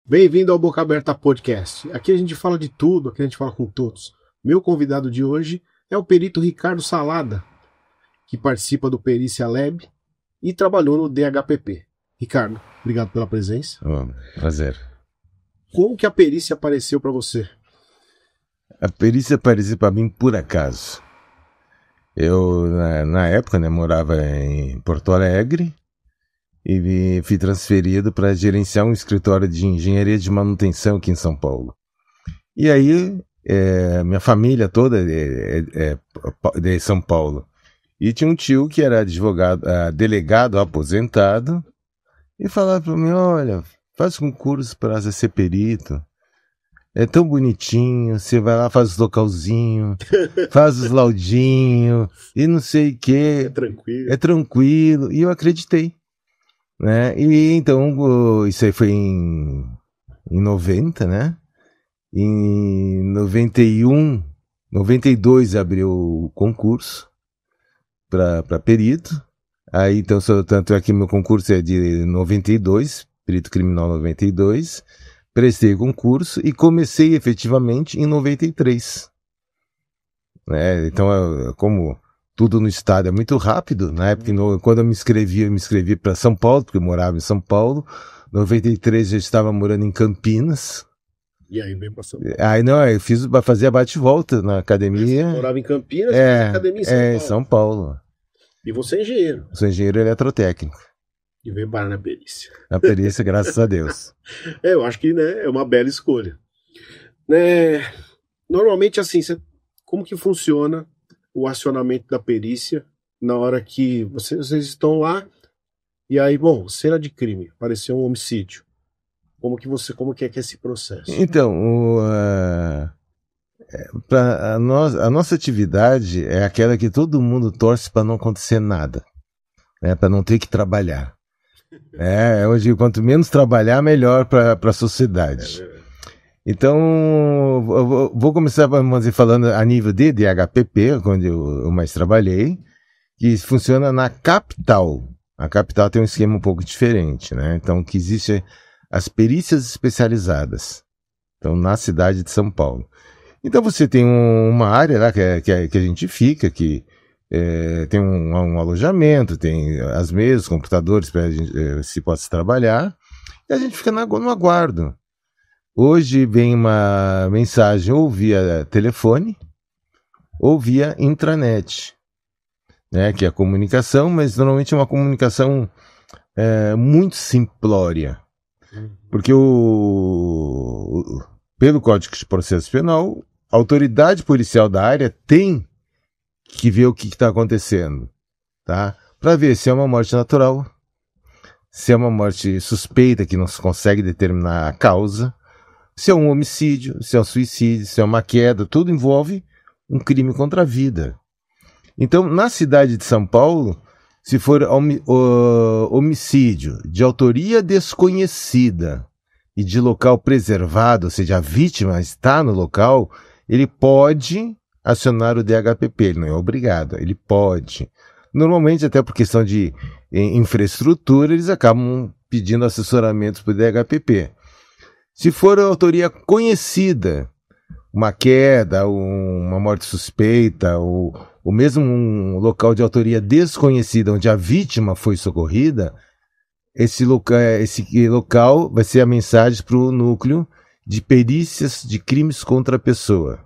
Bem-vindo ao Boca Aberta Podcast. Aqui a gente fala de tudo, aqui a gente fala com todos. Meu convidado de hoje é o perito Ricardo Salada, que participa do Perícia Lab e trabalhou no DHPP. Ricardo, obrigado pela presença. Prazer. Como que a perícia apareceu para você? A perícia apareceu para mim por acaso. Eu, na época, morava em Porto Alegre e fui transferido para gerenciar um escritório de engenharia de manutenção aqui em São Paulo. E aí, minha família toda é de São Paulo. E tinha um tio que era advogado, delegado aposentado, e falava para mim: olha, faz concurso para ser perito. É tão bonitinho, você vai lá, faz os localzinhos, faz os laudinhos, e não sei o quê. É tranquilo. É tranquilo. E eu acreditei. Né? E então, isso aí foi em 90, né? Em 91, 92 abriu o concurso para perito. Aí, então, tanto é que meu concurso é de 92, perito criminal 92. Prestei concurso e comecei efetivamente em 93. Né? Então, como tudo no estado é muito rápido, na época, quando eu me inscrevi para São Paulo, porque eu morava em São Paulo. 93 eu estava morando em Campinas. E aí veio para São Paulo. Aí não, eu fiz para fazer a bate-volta na academia. Você morava em Campinas e fez academia em São Paulo. Em São Paulo. E você é engenheiro. Sou engenheiro eletrotécnico. E veio parar na perícia. Na perícia, graças a Deus. Eu acho que, né, é uma bela escolha. Normalmente, assim, como que funciona o acionamento da perícia na hora que vocês estão lá e aí, bom, cena de crime, apareceu um homicídio. Como que é esse processo? Então, a nossa atividade é aquela que todo mundo torce para não acontecer nada, né, para não ter que trabalhar. Eu digo, quanto menos trabalhar, melhor para a sociedade. Então, eu vou começar falando a nível de DHPP, onde eu mais trabalhei, que funciona na capital. A capital tem um esquema um pouco diferente, né? Então, que existe as perícias especializadas. Então, na cidade de São Paulo. Então, você tem uma área lá que a gente fica, que tem um alojamento, tem as mesas, computadores para se possa trabalhar, e a gente fica no aguardo. Hoje vem uma mensagem ou via telefone ou via intranet, né, que é a comunicação, mas normalmente é uma comunicação muito simplória, porque pelo Código de Processo Penal, a autoridade policial da área tem que ver o que está acontecendo, tá? Para ver se é uma morte natural, se é uma morte suspeita que não se consegue determinar a causa, se é um homicídio, se é um suicídio, se é uma queda, tudo envolve um crime contra a vida. Então, na cidade de São Paulo, se for homicídio de autoria desconhecida e de local preservado, ou seja, a vítima está no local, ele pode acionar o DHPP, ele não é obrigado, ele pode. Normalmente, até por questão de infraestrutura, eles acabam pedindo assessoramento para o DHPP. Se for autoria conhecida, uma queda, uma morte suspeita, ou mesmo um local de autoria desconhecida, onde a vítima foi socorrida, esse local vai ser a mensagem para o núcleo de perícias de crimes contra a pessoa.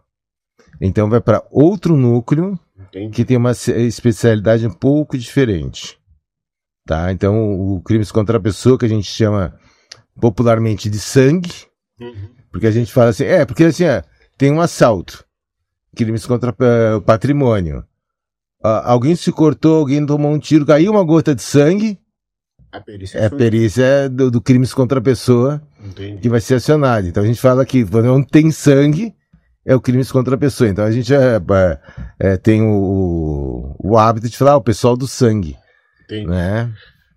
Então vai para outro núcleo. Entendi. Que tem uma especialidade um pouco diferente. Tá? Então o crimes contra a pessoa, que a gente chama popularmente de sangue, porque a gente fala assim, porque assim, tem um assalto, crimes contra o patrimônio, alguém se cortou, alguém tomou um tiro, caiu uma gota de sangue, a perícia é do crimes contra a pessoa. Entendi. Que vai ser acionada. Então a gente fala que quando não tem sangue, é o crimes contra a pessoa. Então a gente tem o hábito de falar o pessoal do sangue. Entendi. Né?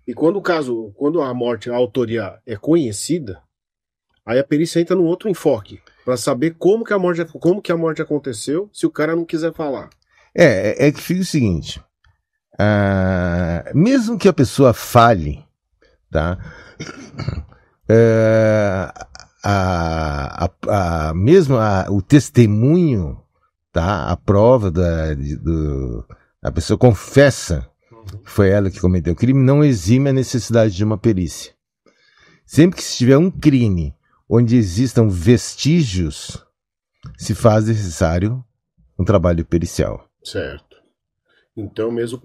E quando a morte, a autoria é conhecida, aí a perícia entra num outro enfoque, para saber como que a morte aconteceu, se o cara não quiser falar. É que fica o seguinte, mesmo que a pessoa fale, tá? Mesmo o testemunho, tá? A prova a pessoa confessa que foi ela que cometeu o crime, não exime a necessidade de uma perícia. Sempre que se tiver um crime onde existam vestígios, se faz necessário um trabalho pericial. Certo. Então, mesmo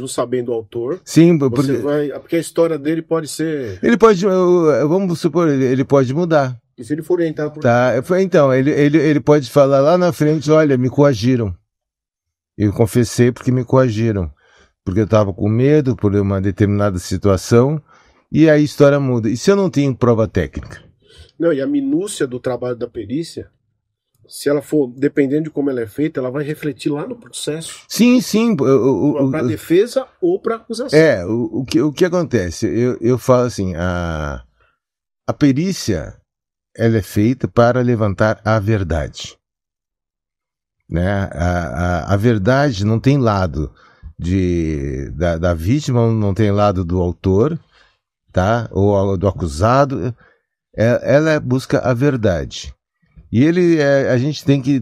sabendo o autor, sim, porque a história dele pode ser... Ele pode, vamos supor, ele pode mudar. E se ele for orientado por... Tá, então, ele pode falar lá na frente, olha, me coagiram. Eu confessei porque me coagiram. Porque eu estava com medo por uma determinada situação, e aí a história muda. E se eu não tenho prova técnica? Não, e a minúcia do trabalho da perícia, se ela for, dependendo de como ela é feita, ela vai refletir lá no processo. Sim. Para defesa ou para acusação. O que acontece? Eu falo assim, a perícia, ela é feita para levantar a verdade. Né? A verdade não tem lado da vítima, não tem lado do autor, tá? Ou do acusado. Ela busca a verdade. E a gente tem que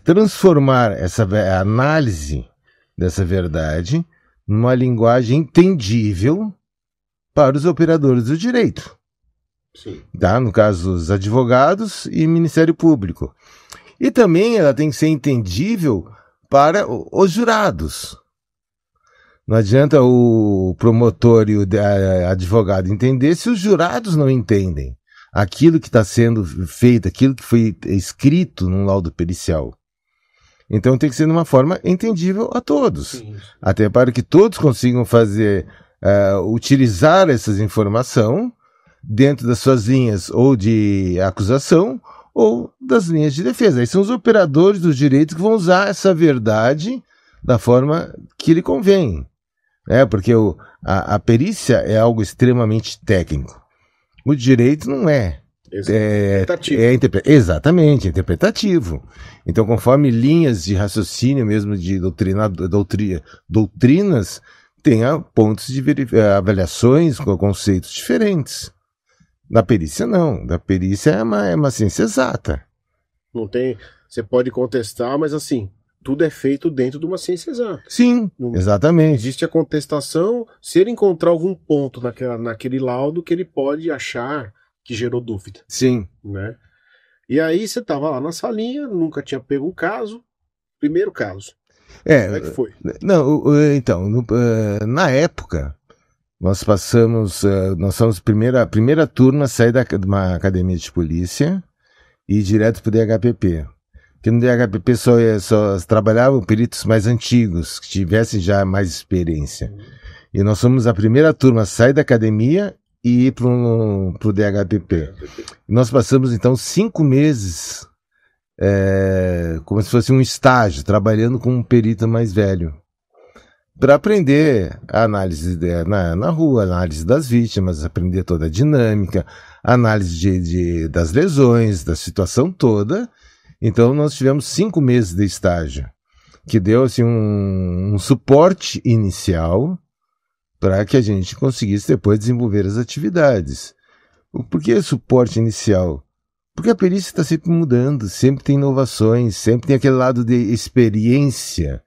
transformar essa análise dessa verdade numa linguagem entendível para os operadores do direito. Sim. Tá? No caso, os advogados e Ministério Público. E também ela tem que ser entendível para os jurados. Não adianta o promotor e o advogado entender se os jurados não entendem aquilo que está sendo feito, aquilo que foi escrito num laudo pericial. Então tem que ser de uma forma entendível a todos. Sim. Até para que todos consigam utilizar essas informações dentro das suas linhas ou de acusação ou das linhas de defesa. Aí são os operadores do direito que vão usar essa verdade da forma que lhe convém. Porque a perícia é algo extremamente técnico. O direito não é. Exatamente, interpretativo. Então, conforme linhas de raciocínio mesmo de doutrinas, tem pontos de avaliações com conceitos diferentes. Da perícia, não. Da perícia é uma ciência exata. Não tem... Você pode contestar, mas assim, tudo é feito dentro de uma ciência exata. Sim, exatamente. Existe a contestação se ele encontrar algum ponto naquele laudo que ele pode achar que gerou dúvida. Sim. Né? E aí você estava lá na salinha, nunca tinha pego um caso, primeiro caso. Como é que foi? Não, então, na época, nós fomos a primeira turma a sair de uma academia de polícia e ir direto para o DHPP. Porque no DHPP só trabalhavam peritos mais antigos, que tivessem já mais experiência. E nós fomos a primeira turma a sair da academia e ir para o DHPP. E nós passamos, então, 5 meses, como se fosse um estágio, trabalhando com um perito mais velho, para aprender a análise na rua, análise das vítimas, aprender toda a dinâmica, análise das lesões, da situação toda. Então, nós tivemos 5 meses de estágio, que deu assim, um suporte inicial para que a gente conseguisse depois desenvolver as atividades. Por que suporte inicial? Porque a perícia está sempre mudando, sempre tem inovações, sempre tem aquele lado de experiência.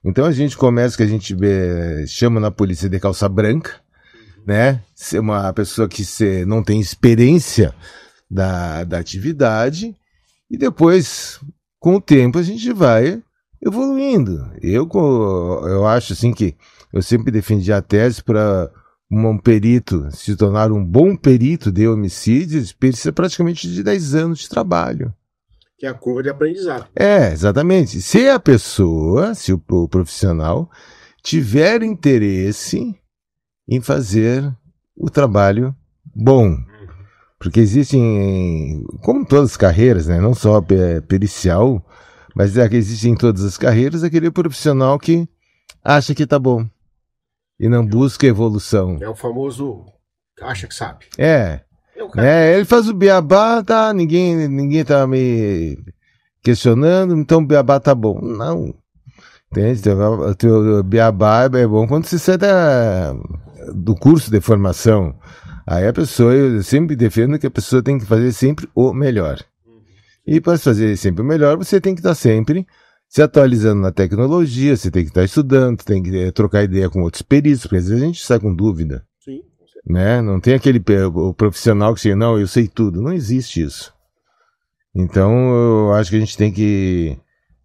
Então a gente começa, que a gente chama na polícia de calça branca, né? Ser uma pessoa que não tem experiência da atividade, e depois, com o tempo, a gente vai evoluindo. Eu acho assim que eu sempre defendi a tese para um perito se tornar um bom perito de homicídios, precisa praticamente de 10 anos de trabalho. Que é a curva de aprendizado. Exatamente. Se a pessoa, se o profissional tiver interesse em fazer o trabalho bom. Porque existem, como todas as carreiras, né, não só pericial, mas existem em todas as carreiras aquele profissional que acha que tá bom e não busca evolução. É o famoso acha que sabe. Ele faz o beabá, tá, ninguém tá me questionando, então o beabá tá bom. Não. Entende? O teu beabá é bom quando você sai do curso de formação. Aí a pessoa, eu sempre defendo que a pessoa tem que fazer sempre o melhor. E para fazer sempre o melhor, você tem que estar sempre se atualizando na tecnologia, você tem que estar estudando, tem que trocar ideia com outros peritos, porque às vezes a gente sai com dúvida. Sim. Né? Não tem o profissional que chega, não, eu sei tudo. Não existe isso. Então, eu acho que a gente tem que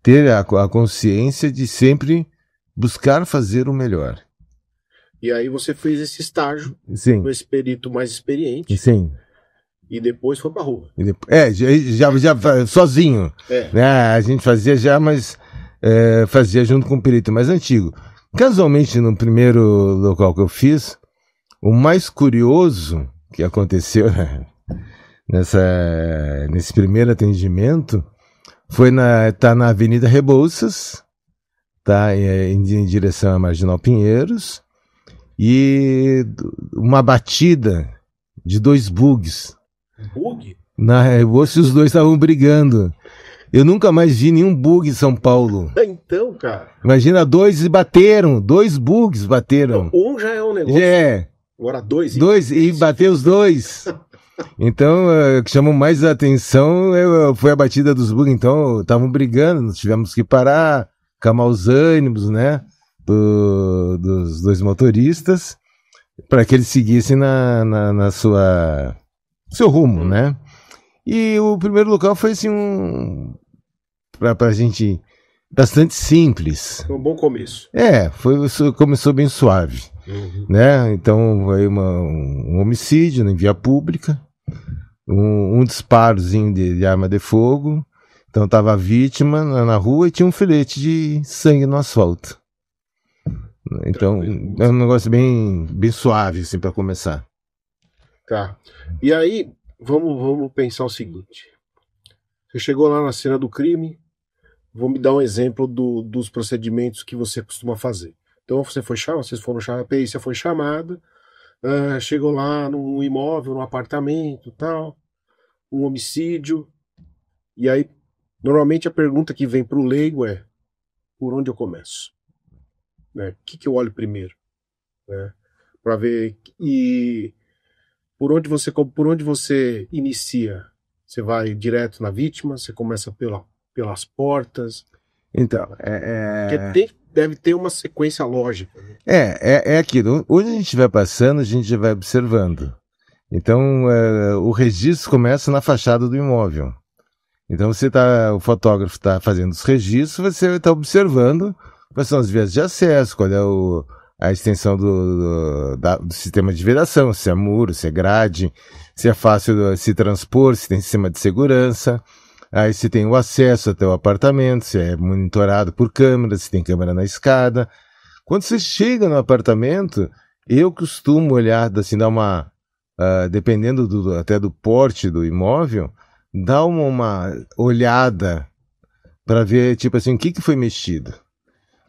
ter a consciência de sempre buscar fazer o melhor. E aí você fez esse estágio Sim. com esse perito mais experiente. Sim. E depois foi pra rua. Já sozinho. Né? A gente fazia já, mas fazia junto com o perito mais antigo. Casualmente, no primeiro local que eu fiz, o mais curioso que aconteceu nesse primeiro atendimento foi tá na Avenida Rebouças, tá em direção a Marginal Pinheiros, e uma batida de 2 bugs. Bug? Na Rebouças, os dois estavam brigando. Eu nunca mais vi nenhum bug em São Paulo. Então, cara. Imagina, 2 bateram, 2 bugs bateram. Então, um já é um negócio. Agora 2 e bateu os 2. Então, o que chamou mais a atenção foi a batida dos bugs. Então, estavam brigando, nós tivemos que parar, calmar os ânimos, né, dos 2 motoristas, para que eles seguissem na seu rumo, né. E o primeiro local foi assim pra gente bastante simples. Foi um bom começo. Começou bem suave. Né? Então foi um homicídio em via pública, um disparozinho de arma de fogo. Então tava a vítima na rua e tinha um filete de sangue no asfalto. Então é um negócio bem suave assim para começar. Tá. E aí vamos pensar o seguinte: você chegou lá na cena do crime, vou me dar um exemplo dos procedimentos que você costuma fazer. Então vocês foram chamados, a perícia foi chamada, chegou lá num imóvel, num apartamento, tal, um homicídio, e aí normalmente a pergunta que vem para o leigo é: por onde eu começo? Né? O que eu olho primeiro? Né? Para ver, e por onde você inicia? Você vai direto na vítima? Você começa pelas portas? Então, deve ter uma sequência lógica. Né? É aquilo. Onde a gente vai passando, a gente já vai observando. Então, o registro começa na fachada do imóvel. Então, o fotógrafo está fazendo os registros, você está observando quais são as vias de acesso, qual é a extensão do sistema de vedação, se é muro, se é grade, se é fácil se transpor, se tem sistema de segurança. Aí se tem o acesso até o apartamento, se é monitorado por câmeras, se tem câmera na escada. Quando você chega no apartamento, eu costumo olhar, assim, dar uma... dependendo até do porte do imóvel, dar uma olhada para ver, tipo assim, o que foi mexido.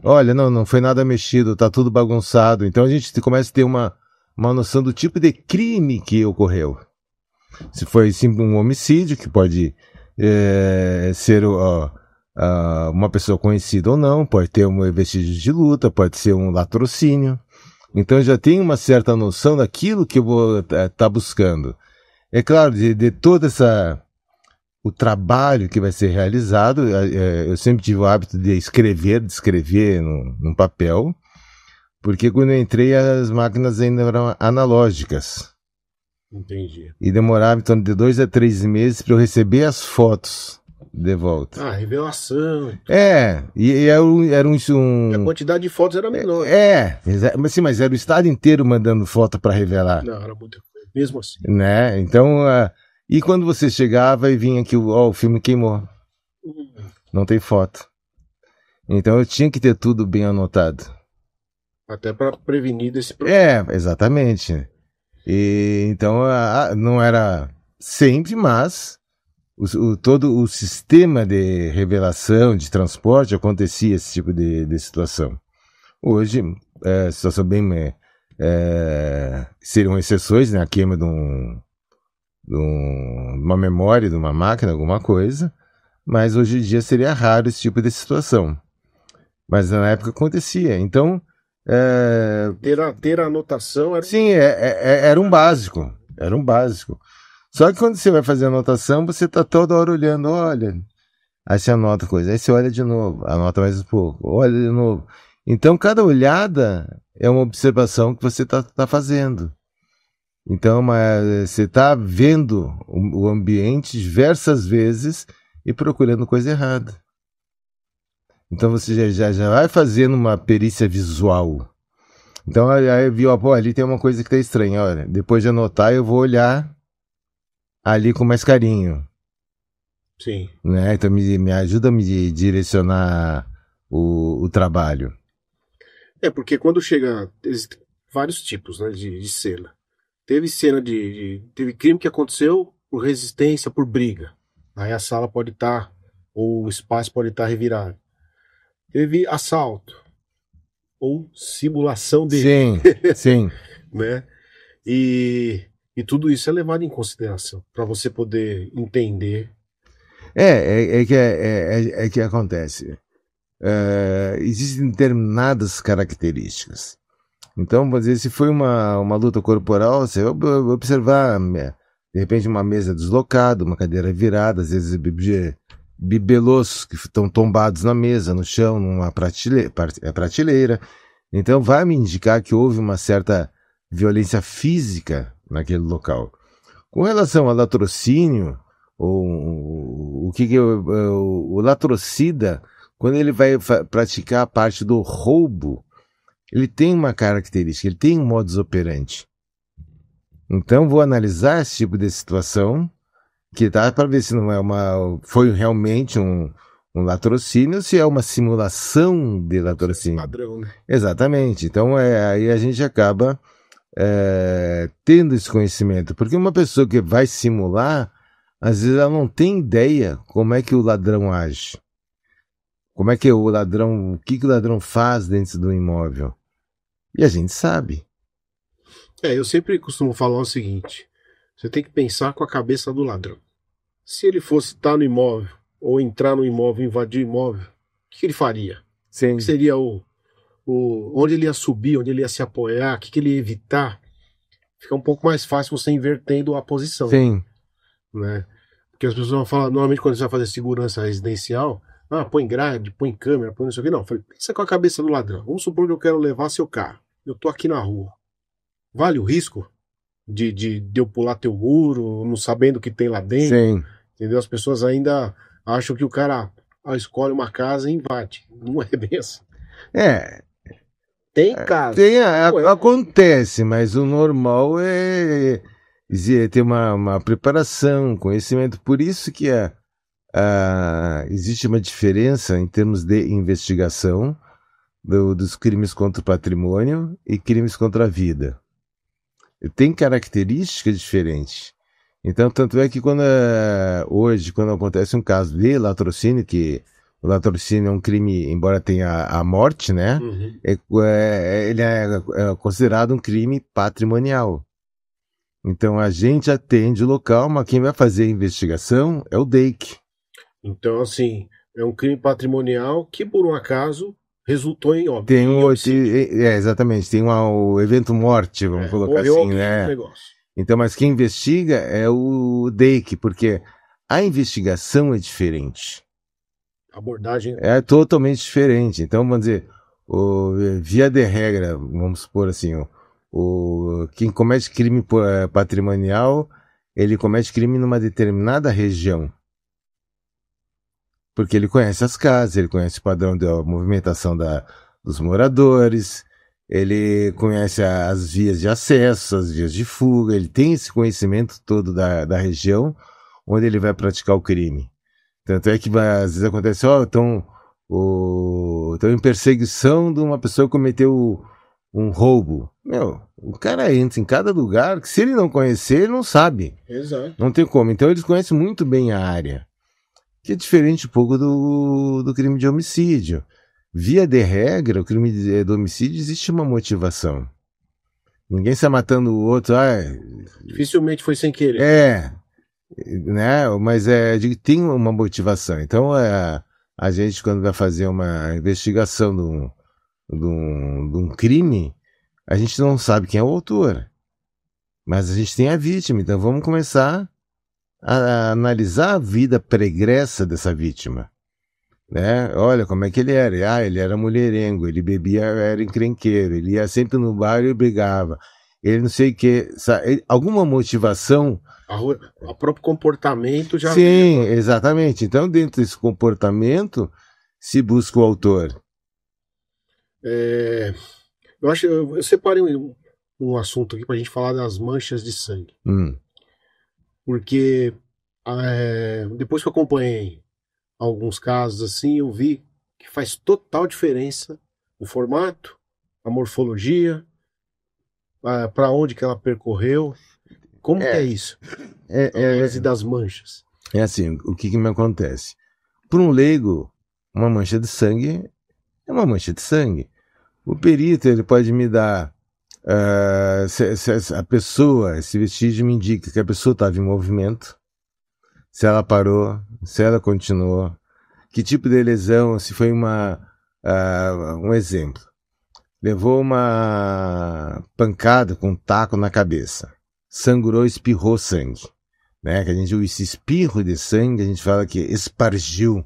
Olha, não foi nada mexido, tá tudo bagunçado. Então a gente começa a ter uma noção do tipo de crime que ocorreu. Se foi sim um homicídio, que pode ser uma pessoa conhecida ou não, pode ter vestígios de luta, pode ser um latrocínio. Então eu já tenho uma certa noção daquilo que eu vou estar buscando. É claro, de todo o trabalho que vai ser realizado, eu sempre tive o hábito de escrever num papel, porque quando eu entrei as máquinas ainda eram analógicas. Entendi. E demorava em torno de 2 a 3 meses para eu receber as fotos de volta. Revelação. E era A quantidade de fotos era menor. Mas era o estado inteiro mandando foto para revelar. Não, era muita coisa. Mesmo assim. Né? Então, e quando você chegava e vinha que o filme queimou. Não tem foto. Então eu tinha que ter tudo bem anotado. Até para prevenir desse problema. Exatamente. E então não era sempre, mas todo o sistema de revelação, de transporte, acontecia esse tipo de situação. Hoje, a situação bem... seriam exceções, né? A queima de uma memória, de uma máquina, alguma coisa, mas hoje em dia seria raro esse tipo de situação. Mas na época acontecia. Então, ter a anotação era... sim, era um básico. Era um básico. Só que quando você vai fazer a anotação, você está toda hora olhando, olha, aí você anota coisa, aí você olha de novo, anota mais um pouco, olha de novo. Então, cada olhada é uma observação que você está fazendo. Então, você está vendo o ambiente diversas vezes e procurando coisa errada. Então, você já vai fazendo uma perícia visual. Então, aí viu, pô, ali tem uma coisa que está estranha. Olha, depois de anotar, eu vou olhar ali com mais carinho. Sim. Né? Então, me ajuda a me direcionar o trabalho. Porque quando chega... Existem vários tipos, né, de cena. Teve cena teve crime que aconteceu por resistência, por briga. Aí a sala pode estar, ou o espaço pode estar revirado. Teve assalto, ou simulação de... Sim, sim. né? E tudo isso é levado em consideração, para você poder entender. É que acontece. Existem determinadas características. Então, às vezes, se foi uma luta corporal, você vai observar, de repente, uma mesa deslocada, uma cadeira virada, às vezes bibelôs que estão tombados na mesa, no chão, numa prateleira. Então, vai me indicar que houve uma certa violência física naquele local. Com relação ao latrocínio, o latrocida, quando ele vai praticar a parte do roubo, ele tem uma característica, ele tem um modus operandi. Então, vou analisar esse tipo de situação, que dá para ver se não foi realmente um latrocínio, ou se é uma simulação de latrocínio. Padrão, né? Exatamente. Então, aí a gente acaba tendo esse conhecimento. Porque uma pessoa que vai simular, às vezes ela não tem ideia como é que o ladrão age. Como é que o que o ladrão faz dentro do imóvel. E a gente sabe. Eu sempre costumo falar o seguinte: você tem que pensar com a cabeça do ladrão. Se ele fosse estar no imóvel, ou entrar no imóvel, invadir o imóvel, o que ele faria? Sim. O que seria onde ele ia subir, onde ele ia se apoiar, o que ele ia evitar? Fica um pouco mais fácil você invertendo a posição. Sim. Né? Porque as pessoas vão falar, normalmente quando você vai fazer segurança residencial, põe grade, põe câmera, põe não sei o que. Não, pensa com a cabeça do ladrão. Vamos supor que eu quero levar seu carro. Eu tô aqui na rua. Vale o risco de eu pular teu muro, não sabendo o que tem lá dentro? Sim. Entendeu? As pessoas ainda acham que o cara escolhe uma casa e invade. Não é bem assim. Tem casos. Acontece, mas o normal é ter uma preparação, conhecimento. Por isso que existe uma diferença em termos de investigação dos crimes contra o patrimônio e crimes contra a vida. Tem características diferentes. Então, tanto é que hoje, quando acontece um caso de latrocínio, que o latrocínio é um crime, embora tenha a morte, né? Uhum. Ele é considerado um crime patrimonial. Então, a gente atende o local, mas quem vai fazer a investigação é o DEIC. Então, assim, é um crime patrimonial que, por um acaso, resultou em óbito. Exatamente, tem o evento morte, vamos colocar assim, né? Negócio. Então, mas quem investiga é o DEIC, porque a investigação é diferente. A abordagem é totalmente diferente. Então, vamos dizer, via de regra, vamos supor assim, quem comete crime patrimonial, ele comete crime numa determinada região. Porque ele conhece as casas, ele conhece o padrão da movimentação dos moradores, ele conhece as vias de acesso, as vias de fuga, ele tem esse conhecimento todo da região onde ele vai praticar o crime. Tanto é que às vezes acontece, estão em perseguição de uma pessoa que cometeu um roubo. O cara entra em cada lugar que se ele não conhecer, ele não sabe. Exato. Não tem como. Então eles conhecem muito bem a área. Que é diferente um pouco do crime de homicídio. Via de regra, o crime do homicídio existe uma motivação. Ninguém está matando o outro. Dificilmente foi sem querer. né? Mas tem uma motivação. Então, a gente, quando vai fazer uma investigação de um crime, a gente não sabe quem é o autor, mas a gente tem a vítima. Então, vamos começar a analisar a vida pregressa dessa vítima. Né? Olha como é que ele era. Ele era mulherengo, ele bebia, era encrenqueiro, ele ia sempre no bar e brigava. Ele não sei o que, alguma motivação. O próprio comportamento já... Sim, exatamente. Então, dentro desse comportamento, se busca o autor. Eu separei um assunto aqui pra gente falar das manchas de sangue. Porque depois que eu acompanhei alguns casos assim, eu vi que faz total diferença o formato, a morfologia, para onde que ela percorreu. Como que é isso? A das manchas. É assim, o que me acontece? Para um leigo, uma mancha de sangue é uma mancha de sangue. O perito, ele pode me dar se a pessoa, esse vestígio me indica que a pessoa estava em movimento, se ela parou, se ela continuou, que tipo de lesão, se foi um exemplo. Levou uma pancada com um taco na cabeça, sangrou, espirrou sangue. Né? Que esse espirro de sangue, a gente fala que espargiu,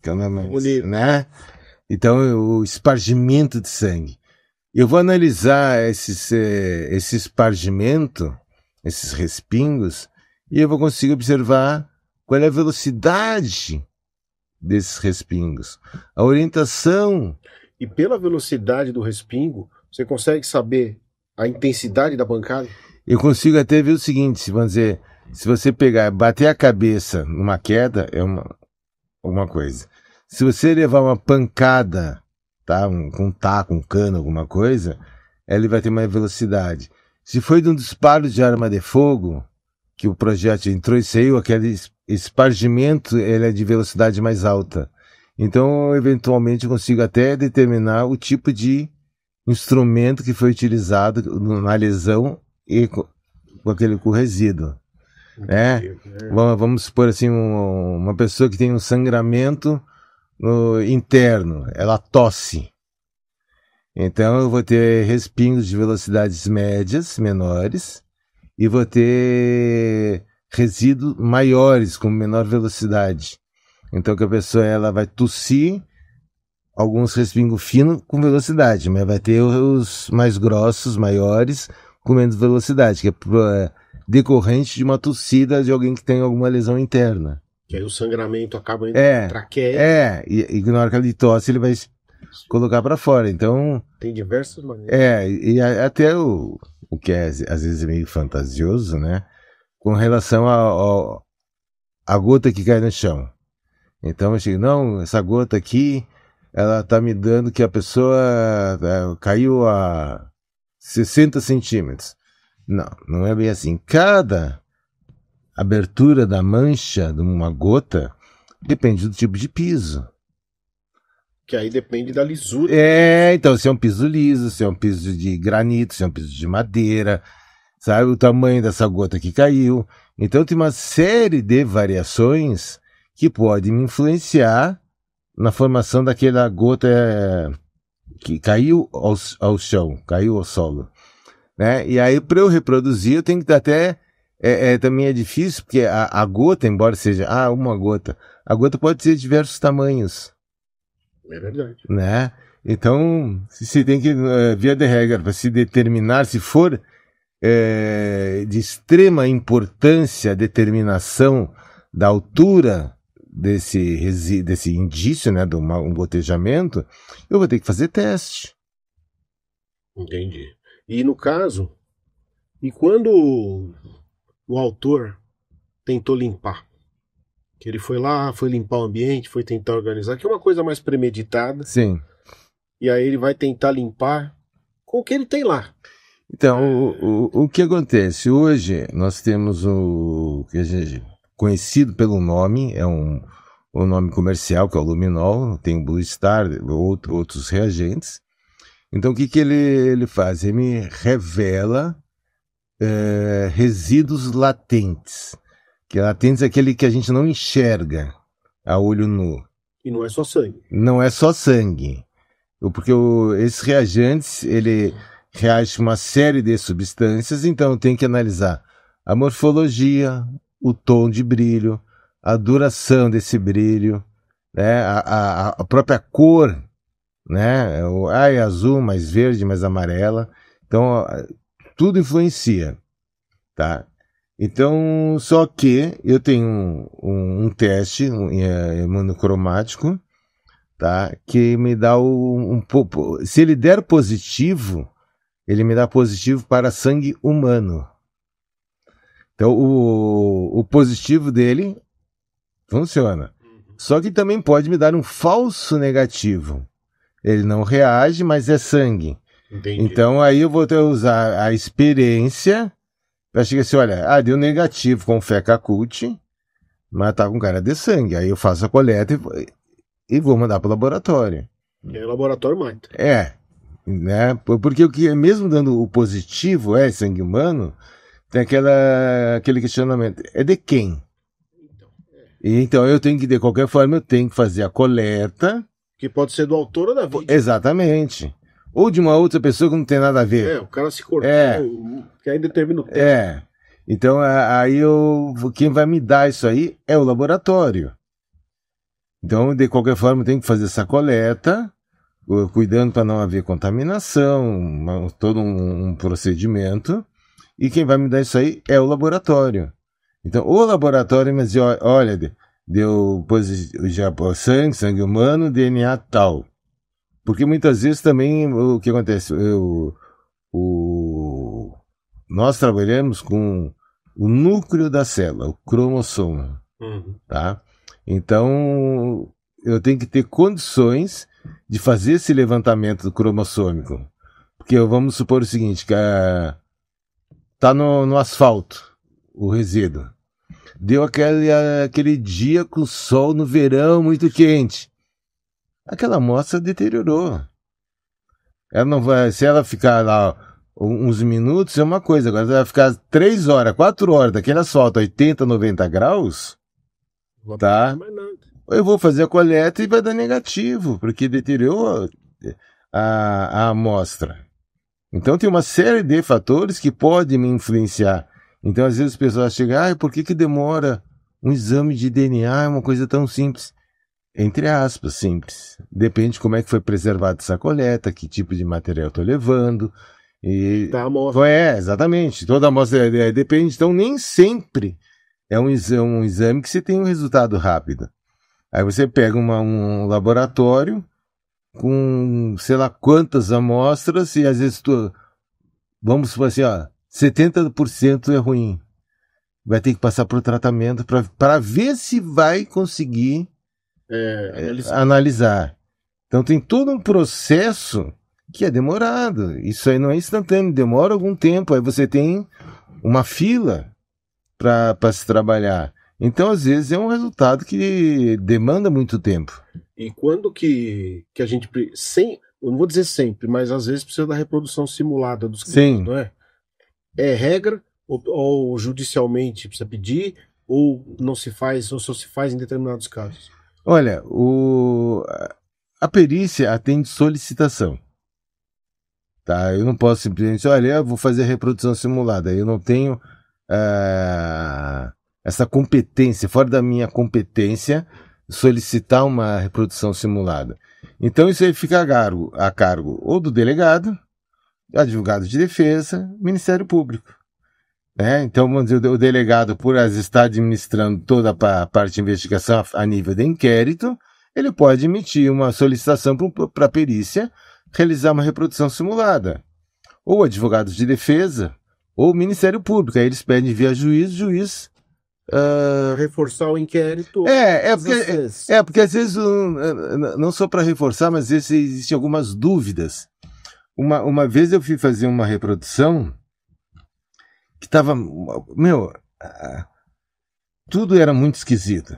que é o nome, né? Então, o espargimento de sangue. Eu vou analisar esse espargimento, esses respingos, e eu vou conseguir observar qual é a velocidade desses respingos, a orientação. E pela velocidade do respingo, você consegue saber a intensidade da pancada? Eu consigo até ver o seguinte, vamos dizer, se você bater a cabeça numa queda, é uma coisa. Se você levar uma pancada, tá, com um taco, um cano, alguma coisa, ele vai ter mais velocidade. Se foi de um disparo de arma de fogo, que o projétil entrou e saiu, aquele espargimento, ele é de velocidade mais alta. Então, eventualmente, eu consigo até determinar o tipo de instrumento que foi utilizado na lesão e com o resíduo. Né? Vamos supor assim, uma pessoa que tem um sangramento interno, ela tosse. Então, eu vou ter respingos de velocidades médias, menores, e vou ter resíduos maiores, com menor velocidade. Então, que a pessoa ela vai tossir alguns respingos finos com velocidade, mas vai ter os mais grossos, maiores, com menos velocidade, que é decorrente de uma tossida de alguém que tem alguma lesão interna. Que aí o sangramento acaba indo na traqueia. E na hora que ele tosse, ele vai colocar para fora. Então, tem diversas maneiras. E até o que às vezes é meio fantasioso, né? Com relação à gota que cai no chão. Então, eu digo, não, essa gota aqui, ela tá me dando que a pessoa caiu a 60 centímetros. Não é bem assim. Cada abertura da mancha de uma gota depende do tipo de piso. Que aí depende da lisura. Então, se é um piso liso, se é um piso de granito, se é um piso de madeira, sabe? O tamanho dessa gota que caiu. Então, tem uma série de variações que podem me influenciar na formação daquela gota que caiu ao chão, caiu ao solo. Né? E aí, para eu reproduzir, eu tenho que até... também é difícil, porque a gota, embora seja uma gota, a gota pode ser de diversos tamanhos. É verdade. Né? Então, se tem que, via de regra, para se determinar, se for de extrema importância a determinação da altura desse indício, né, de um gotejamento, eu vou ter que fazer teste. Entendi. E no caso, e quando o autor tentou limpar, que ele foi lá, foi limpar o ambiente, foi tentar organizar, que é uma coisa mais premeditada. Sim. E aí ele vai tentar limpar com o que ele tem lá. Então, o que acontece? Hoje nós temos o que a gente conhecido pelo nome, o nome comercial, que é o luminol, tem o Blue Star, outros reagentes. Então, o que ele faz? Ele me revela resíduos latentes. Que a latentes é aquele que a gente não enxerga a olho nu. E não é só sangue. Não é só sangue. Porque esses reagentes, ele reage com uma série de substâncias, então tem que analisar a morfologia, o tom de brilho, a duração desse brilho, né, a própria cor, né, é azul, mais verde, mais amarela. Então, tudo influencia, tá? Então, só que eu tenho um teste imunocromático, tá? Que me dá se ele der positivo, ele me dá positivo para sangue humano. Então, o positivo dele funciona. Só que também pode me dar um falso negativo. Ele não reage, mas é sangue. Entendi. Então, aí eu vou ter que usar a experiência para chegar assim, olha, deu negativo com o Fecacult, mas tá com cara de sangue. Aí eu faço a coleta e vou mandar para o laboratório. É o laboratório mata. Né? Porque o que mesmo dando o positivo sangue humano, tem aquele questionamento, é de quem? Então eu tenho que, de qualquer forma, eu tenho que fazer a coleta. Que pode ser do autor ou da vítima. Exatamente. Ou de uma outra pessoa que não tem nada a ver. O cara se cortou, que aí determina o tempo. Então aí quem vai me dar isso aí é o laboratório. Então, de qualquer forma, eu tenho que fazer essa coleta, cuidando para não haver contaminação, todo um procedimento. E quem vai me dar isso aí é o laboratório. Então, o laboratório me diz, olha, deu já sangue humano, DNA tal. Porque muitas vezes também o que acontece? Nós trabalhamos com o núcleo da célula, o cromossomo. Tá? Então, eu tenho que ter condições de fazer esse levantamento do cromossômico. Porque vamos supor o seguinte, que tá no asfalto, o resíduo. Deu aquele dia com o sol no verão muito quente. Aquela amostra deteriorou. Ela não vai, se ela ficar lá uns minutos é uma coisa, agora se ela ficar 3 horas, 4 horas daquele asfalto a 80, 90 graus, tá? Eu vou fazer a coleta e vai dar negativo, porque deteriorou a amostra. Então tem uma série de fatores que podem me influenciar. Então às vezes as pessoas chegam, por que demora um exame de DNA? É uma coisa tão simples. Entre aspas, simples. Depende de como é que foi preservada essa coleta, que tipo de material eu estou levando. Da amostra. Exatamente. Toda amostra depende. Então nem sempre é um exame que você tem um resultado rápido. Aí você pega um laboratório com sei lá quantas amostras e às vezes vamos supor assim, 70% é ruim. Vai ter que passar por tratamento para ver se vai conseguir analisar. Então tem todo um processo que é demorado. Isso aí não é instantâneo, demora algum tempo. Aí você tem uma fila para se trabalhar. Então, às vezes, é um resultado que demanda muito tempo. E quando que a gente... eu não vou dizer sempre, mas às vezes precisa da reprodução simulada dos clientes, não é? É regra, ou judicialmente precisa pedir, ou não se faz, ou só se faz em determinados casos? Olha, a perícia atende solicitação. Tá? Eu não posso simplesmente, eu vou fazer a reprodução simulada. Eu não tenho essa competência, fora da minha competência, solicitar uma reprodução simulada. Então isso aí fica a cargo ou do delegado, advogado de defesa, Ministério Público. Então, vamos dizer, o delegado, por estar administrando toda a parte de investigação a nível de inquérito, ele pode emitir uma solicitação para a perícia realizar uma reprodução simulada. Ou advogados de defesa, ou Ministério Público. Aí eles pedem via juiz... reforçar o inquérito. Porque às vezes, não só para reforçar, mas às vezes existem algumas dúvidas. Uma vez eu fui fazer uma reprodução que tava, tudo era muito esquisito.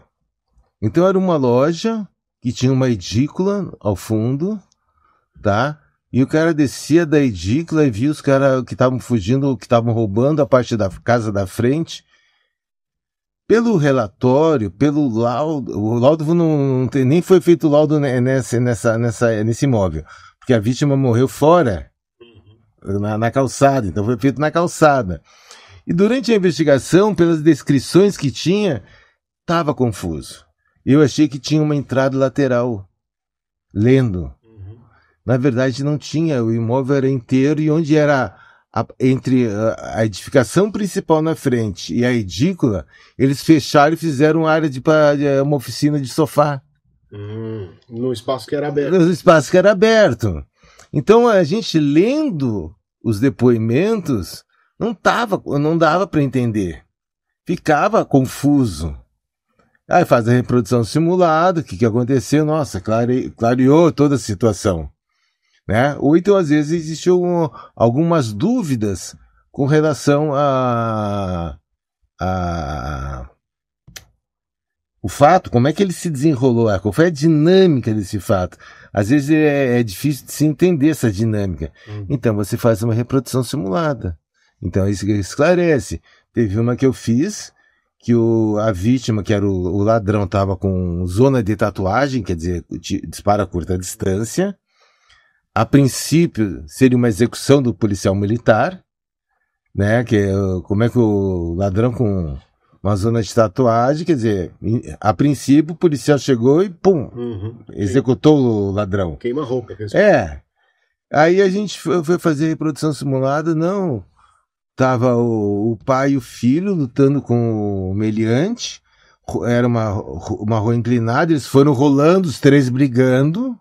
Então era uma loja que tinha uma edícula ao fundo, tá? E o cara descia da edícula e via os caras que estavam fugindo, que estavam roubando a parte da casa da frente. Pelo relatório, pelo laudo, o laudo nem foi feito laudo nesse imóvel, porque a vítima morreu fora, na calçada, então foi feito na calçada. E durante a investigação, pelas descrições que tinha, estava confuso. Eu achei que tinha uma entrada lateral, lendo. Na verdade não tinha, o imóvel era inteiro e onde era entre a edificação principal na frente e a edícula, eles fecharam e fizeram área de uma oficina de sofá. No espaço que era aberto. No espaço que era aberto. Então a gente lendo os depoimentos não dava para entender. Ficava confuso. Aí faz a reprodução simulada, o que aconteceu? Nossa, clareou toda a situação. Né? Ou então, às vezes, existiam algumas dúvidas com relação o fato, como é que ele se desenrolou, qual foi a dinâmica desse fato. Às vezes é difícil de se entender essa dinâmica. Então você faz uma reprodução simulada. Então isso esclarece. Teve uma que eu fiz, que a vítima, que era o ladrão, estava com zona de tatuagem, quer dizer, dispara a curta distância. A princípio, seria uma execução do policial militar, né? Como é que o ladrão com uma zona de tatuagem, quer dizer, a princípio o policial chegou e pum, executou o ladrão. Queima-roupa. Aí a gente foi fazer reprodução simulada, não. Tava o pai e o filho lutando com o meliante, era uma rua inclinada, eles foram rolando, os três brigando.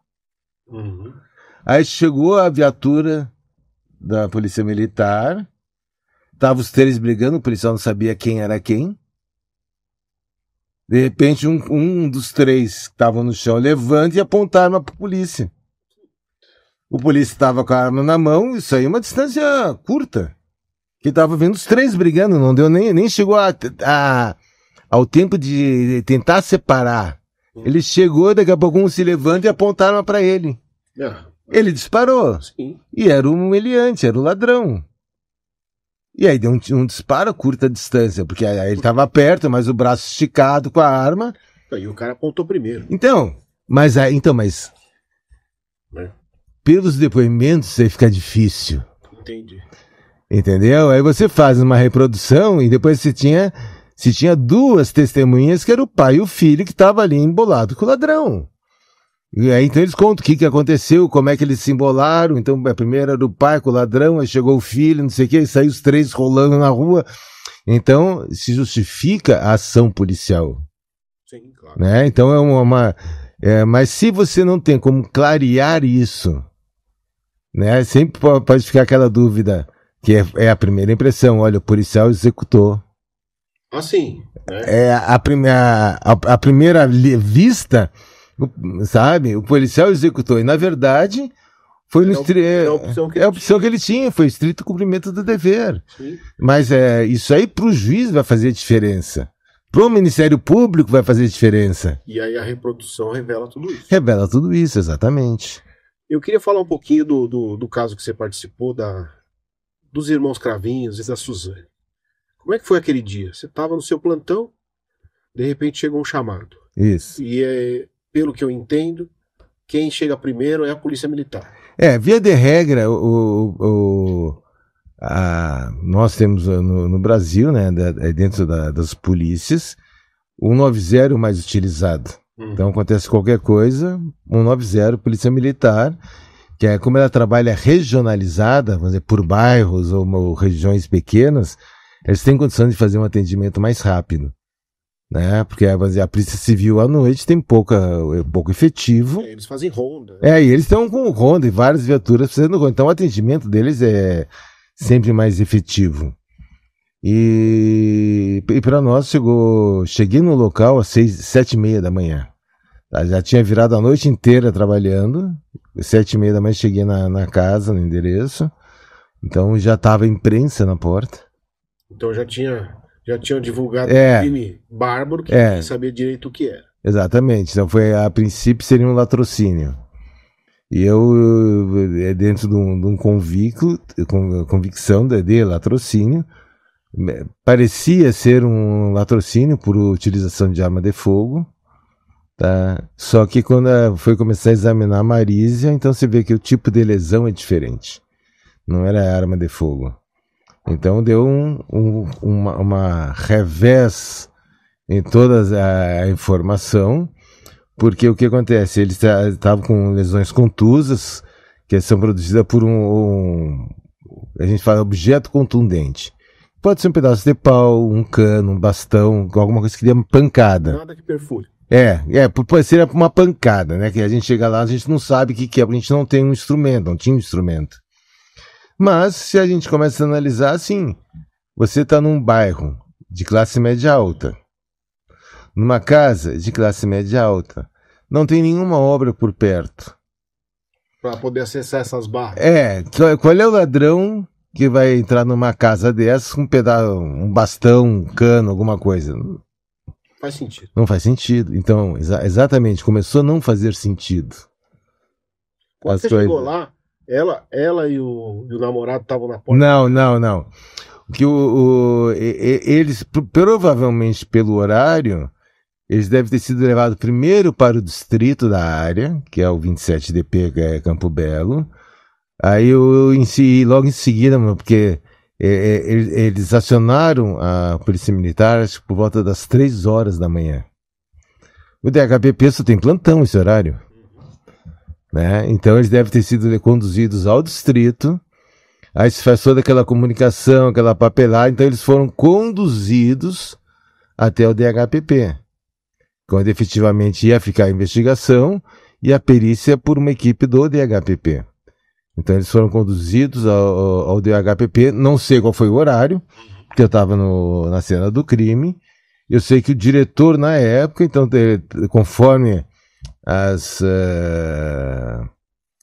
Aí chegou a viatura da polícia militar, tava os três brigando, o policial não sabia quem era quem. De repente, um dos três que estavam no chão levanta e aponta a arma para a polícia. O polícia estava com a arma na mão, isso aí é uma distância curta. Que estava vendo os três brigando, não deu nem chegou ao tempo de tentar separar. Ele chegou, daqui a pouco um se levanta e aponta a arma para ele. Ele disparou. Sim. E era o meliante, era o ladrão. E aí deu um disparo a curta distância, porque aí ele estava perto, mas o braço esticado com a arma. E o cara apontou primeiro. Mas pelos depoimentos aí fica difícil. Entendi. Entendeu? Aí você faz uma reprodução e depois se tinha duas testemunhas que era o pai e o filho que estavam ali embolado com o ladrão. E aí então eles contam o que aconteceu, como é que eles se embolaram. Então a primeira era o pai com o ladrão, aí chegou o filho, não sei o que, e saiu os três rolando na rua. Então se justifica a ação policial. Sim, claro. Né? Então mas se você não tem como clarear isso, né? Sempre pode ficar aquela dúvida, que é a primeira impressão, olha, o policial executou. Sim. A primeira vista, sabe, o policial executou, e na verdade foi a opção que ele tinha, foi estrito cumprimento do dever. Sim. Mas isso aí pro juiz vai fazer diferença, pro Ministério Público vai fazer diferença. E aí a reprodução revela tudo isso. Revela tudo isso, exatamente. Eu queria falar um pouquinho do caso que você participou, dos irmãos Cravinhos e da Suzane. Como é que foi aquele dia? Você estava no seu plantão, de repente chegou um chamado. Isso. E pelo que eu entendo, quem chega primeiro é a Polícia Militar. Via de regra, nós temos no Brasil, né, dentro das polícias, o 190 mais utilizado. Então acontece qualquer coisa, 190, Polícia Militar, que é como ela trabalha regionalizada, vamos dizer, por bairros ou regiões pequenas, eles têm condição de fazer um atendimento mais rápido, né? Porque vamos dizer, a Polícia Civil à noite tem pouco efetivo. Eles fazem ronda. E eles estão com ronda e várias viaturas fazendo ronda. Então o atendimento deles é sempre mais efetivo. E para nós cheguei no local às 7h30 da manhã. Já tinha virado a noite inteira trabalhando. 7h30 da manhã cheguei na casa, no endereço. Então já estava imprensa na porta. Então já tinham divulgado um crime bárbaro que ninguém sabia direito o que era. Exatamente. Então a princípio seria um latrocínio. E eu, dentro de um convicção de latrocínio, parecia ser um latrocínio por utilização de arma de fogo, tá? Só que quando foi começar a examinar a Marísia, então você vê que o tipo de lesão é diferente. Não era arma de fogo. Então deu uma revés em toda a informação, porque o que acontece? Eles estavam com lesões contusas, que são produzidas por a gente fala objeto contundente. Pode ser um pedaço de pau, um cano, um bastão, alguma coisa que dê uma pancada. Nada que perfure. Pode ser uma pancada, né? Que a gente chega lá, a gente não sabe o que é, porque a gente não tem um instrumento, não tinha um instrumento. Mas, se a gente começa a analisar, assim, você está num bairro de classe média alta, numa casa de classe média alta, não tem nenhuma obra por perto. Para poder acessar essas barras. Qual é o ladrão que vai entrar numa casa dessas com um bastão, um cano, alguma coisa? Faz sentido. Não faz sentido. Então, exatamente, começou a não fazer sentido. Quando você chegou lá, ela e o namorado estavam na porta? Não. Que eles, provavelmente pelo horário, eles devem ter sido levados primeiro para o distrito da área, que é o 27DP, que é Campo Belo. Aí logo em seguida, porque eles acionaram a polícia militar acho, por volta das 3 horas da manhã. O DHPP só tem plantão esse horário. Né? Então eles devem ter sido conduzidos ao distrito. Aí se faz toda aquela comunicação, aquela papelada. Então eles foram conduzidos até o DHPP, quando efetivamente ia ficar a investigação e a perícia por uma equipe do DHPP. Então eles foram conduzidos ao DHPP, não sei qual foi o horário, porque eu estava na cena do crime. Eu sei que o diretor na época, então conforme as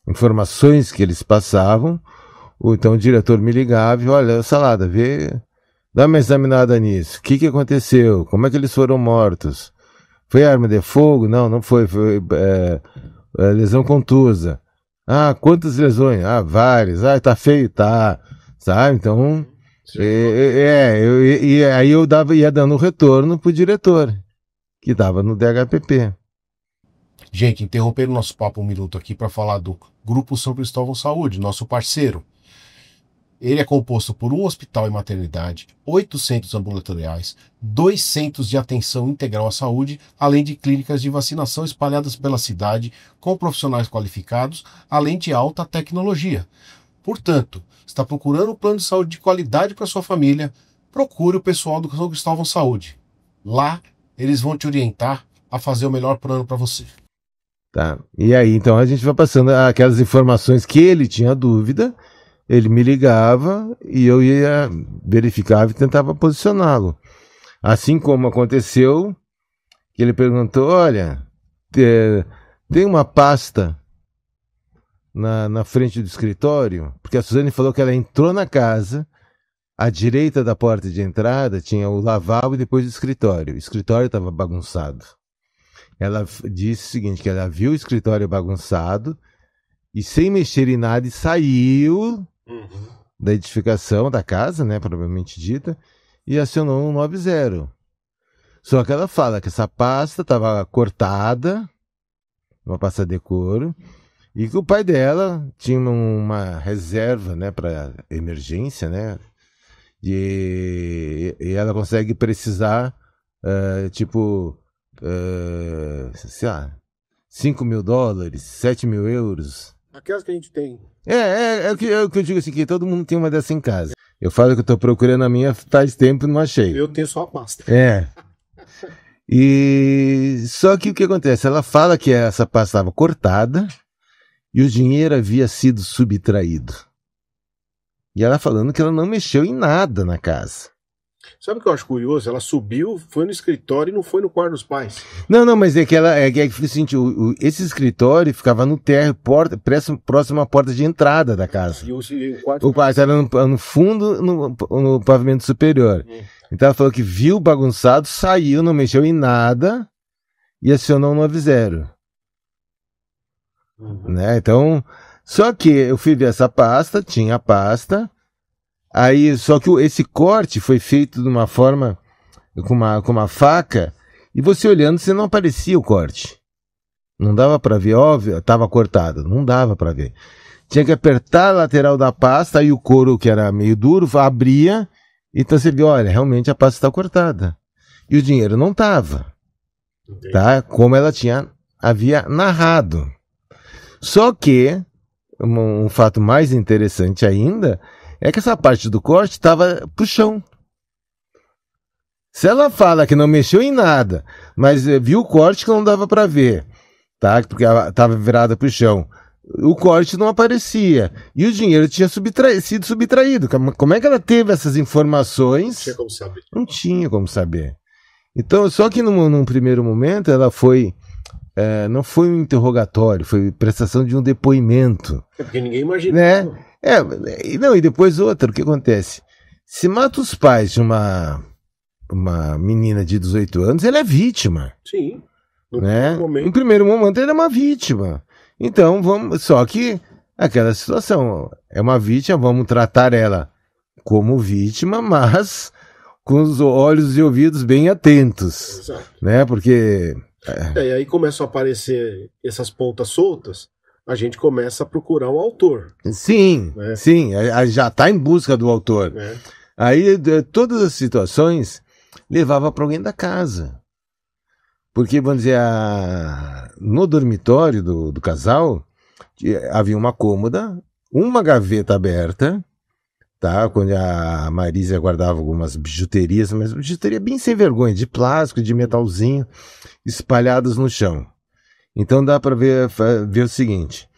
informações que eles passavam, então o diretor me ligava e olha, Salada, dá uma examinada nisso. O que aconteceu? Como é que eles foram mortos? Foi arma de fogo? Não foi. Foi lesão contusa. Ah, quantas lesões? Ah, várias. Ah, tá feio? Tá. Sabe? Então, aí eu ia dando retorno pro diretor, que estava no DHPP. Gente, interromper o nosso papo um minuto aqui para falar do Grupo São Cristóvão Saúde, nosso parceiro. Ele é composto por um hospital e maternidade, 8 centros ambulatoriais, 2 centros de atenção integral à saúde, além de clínicas de vacinação espalhadas pela cidade, com profissionais qualificados, além de alta tecnologia. Portanto, está procurando um plano de saúde de qualidade para sua família, procure o pessoal do São Cristóvão Saúde. Lá, eles vão te orientar a fazer o melhor plano para você. Tá. E aí, então, a gente vai passando aquelas informações que ele tinha dúvida. Ele me ligava e eu ia verificar e tentava posicioná-lo. Assim como aconteceu, que ele perguntou, olha, tem uma pasta na frente do escritório? Porque a Suzane falou que ela entrou na casa, à direita da porta de entrada tinha o lavabo e depois o escritório. O escritório estava bagunçado. Ela disse o seguinte, que ela viu o escritório bagunçado e sem mexer em nada e saiu da edificação da casa, né, propriamente dita, e acionou um 90. Só que ela fala que essa pasta estava cortada, uma pasta de couro, e que o pai dela tinha uma reserva, né, para emergência, né, e ela consegue precisar, sei lá, $5.000, €7.000. Aquelas que a gente tem. É o que eu digo assim, que todo mundo tem uma dessa em casa. Eu falo que eu tô procurando a minha faz tempo e não achei. Eu tenho só a pasta. E só que o que acontece? Ela fala que essa pasta estava cortada e o dinheiro havia sido subtraído. E ela falando que ela não mexeu em nada na casa. Sabe o que eu acho curioso? Ela subiu, foi no escritório e não foi no quarto dos pais. Não, mas é que ela assim, esse escritório ficava no térreo, próximo à porta de entrada da casa. E o quarto era no fundo, no pavimento superior. Então ela falou que viu bagunçado, saiu, não mexeu em nada e acionou um 90. Né? Então, só que eu fui ver essa pasta, tinha a pasta. Aí, só que esse corte foi feito de uma forma, com uma faca, e você olhando, você não aparecia o corte. Não dava para ver, óbvio, estava cortado, não dava para ver. Tinha que apertar a lateral da pasta, aí o couro, que era meio duro, abria, então você viu, olha, realmente a pasta está cortada. E o dinheiro não estava, tá? Como ela havia narrado. Só que, um fato mais interessante ainda, é que essa parte do corte estava pro chão. Se ela fala que não mexeu em nada, mas viu o corte que não dava para ver, tá? Porque ela estava virada pro chão. O corte não aparecia. E o dinheiro tinha sido subtraído. Como é que ela teve essas informações? Não tinha como saber. Não tinha como saber. Então, só que num primeiro momento ela foi... não foi um interrogatório, foi prestação de um depoimento. É porque ninguém imagina. Né? E depois outra, o que acontece? Se mata os pais de uma menina de 18 anos, ela é vítima. Sim. Né? Em primeiro momento, ela é uma vítima. Então, só que aquela situação, é uma vítima, vamos tratar ela como vítima, mas com os olhos e ouvidos bem atentos. Exato. Né? Porque... E aí começam a aparecer essas pontas soltas, a gente começa a procurar o autor. Sim, né? Sim, já está em busca do autor. Aí todas as situações levava para alguém da casa. Porque, vamos dizer, no dormitório do casal, havia uma cômoda, uma gaveta aberta, tá? Quando a Marisa guardava algumas bijuterias, mas bijuteria bem sem vergonha, de plástico, de metalzinho, espalhadas no chão. Então dá para ver o seguinte: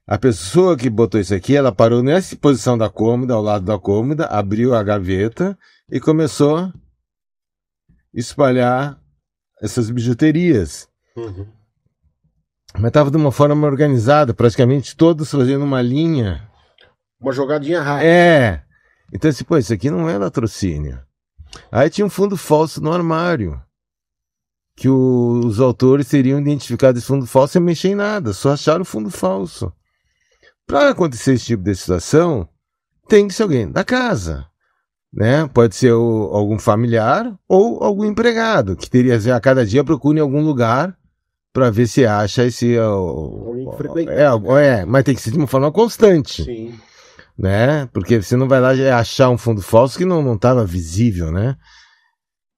a pessoa que botou isso aqui, ela parou nessa posição da cômoda, ao lado da cômoda, abriu a gaveta e começou a espalhar essas bijuterias. Uhum. Mas estava de uma forma organizada, praticamente todos fazendo uma linha. Uma jogadinha rápida. Então, assim, isso aqui não é latrocínio. Aí tinha um fundo falso no armário, que os autores teriam identificado esse fundo falso sem mexer em nada, só acharam o fundo falso. Para acontecer esse tipo de situação, tem que ser alguém da casa. Né? Pode ser algum familiar ou algum empregado, que teria a cada dia procure em algum lugar para ver se acha esse... mas tem que ser de uma forma constante. Sim. Né? Porque você não vai lá achar um fundo falso que não estava visível, né?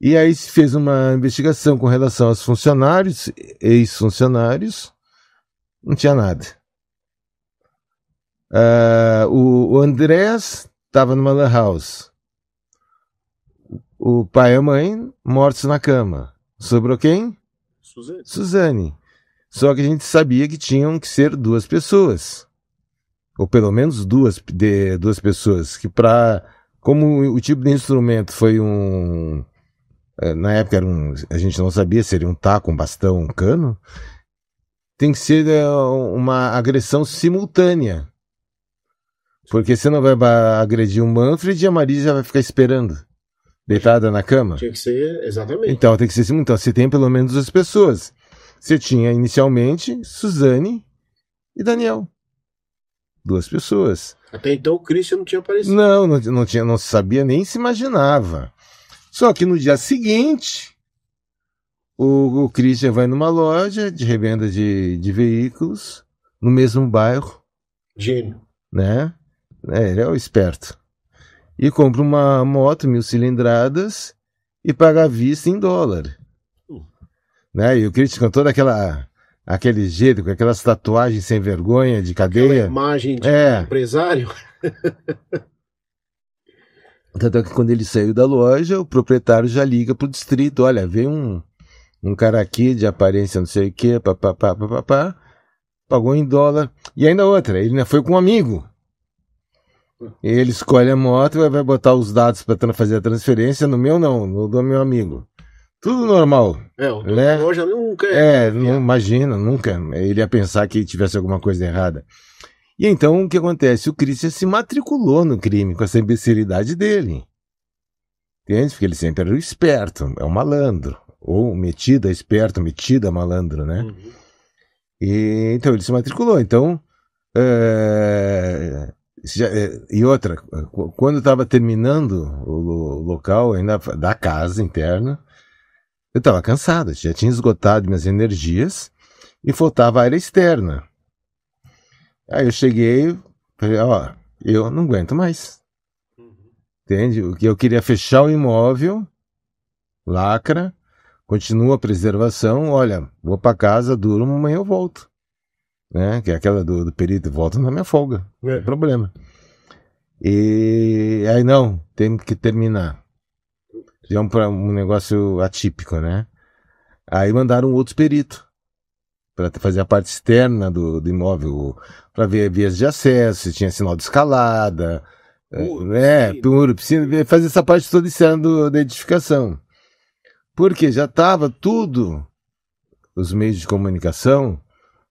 E aí se fez uma investigação com relação aos funcionários, ex-funcionários, não tinha nada. O Andrés estava numa lan house. O pai e a mãe mortos na cama. Sobrou quem? Suzane. Só que a gente sabia que tinham que ser 2 pessoas. Ou pelo menos duas pessoas. Que como o tipo de instrumento foi na época a gente não sabia se seria um taco, um bastão, um cano. Tem que ser uma agressão simultânea. Porque você não vai agredir o Manfred e a Marisa vai ficar esperando. Deitada na cama? Tinha que ser, exatamente. Então, tem que ser simultâneo. Então, você tem pelo menos 2 pessoas. Você tinha, inicialmente, Suzane e Daniel. 2 pessoas. Até então, o Christian não tinha aparecido. Não se sabia, nem se imaginava. Só que no dia seguinte, o Christian vai numa loja de revenda de veículos, no mesmo bairro. Gênio. Né? Ele é o esperto. E compra uma moto 1000 cilindradas e paga à vista em dólar. Né? E o Christian com todo aquele jeito, com aquelas tatuagens sem vergonha de cadeia. Aquela imagem de empresário. Tanto é que quando ele saiu da loja, o proprietário já liga pro distrito: olha, veio um cara aqui de aparência não sei o que, pagou em dólar. E ainda outra, ele foi com um amigo. Ele escolhe a moto e vai botar os dados para fazer a transferência. No meu não, no do meu amigo. Tudo normal. O né? Loja nunca não imagina, nunca. Ele ia pensar que tivesse alguma coisa errada. E então o que acontece? O Christian se matriculou no crime com essa imbecilidade dele. Entende? Porque ele sempre era o esperto, é um malandro. Ou metido a esperto, metido a malandro, né? E então ele se matriculou. Então E outra, quando eu estava terminando o local ainda da casa interna, eu estava cansado, já tinha esgotado minhas energias e faltava área externa. Aí eu cheguei, falei, ó, eu não aguento mais. Entende? Eu queria fechar o imóvel, lacra, continua a preservação, olha, vou para casa, durmo, amanhã eu volto. Né? Que é aquela do perito, volta na minha folga, não tem problema. E aí não, tem que terminar. Já é um negócio atípico, né? Aí mandaram outro perito para fazer a parte externa do imóvel, para ver vias de acesso, se tinha sinal de escalada, piscina, fazer essa parte toda externa da edificação. Porque já estava tudo, os meios de comunicação,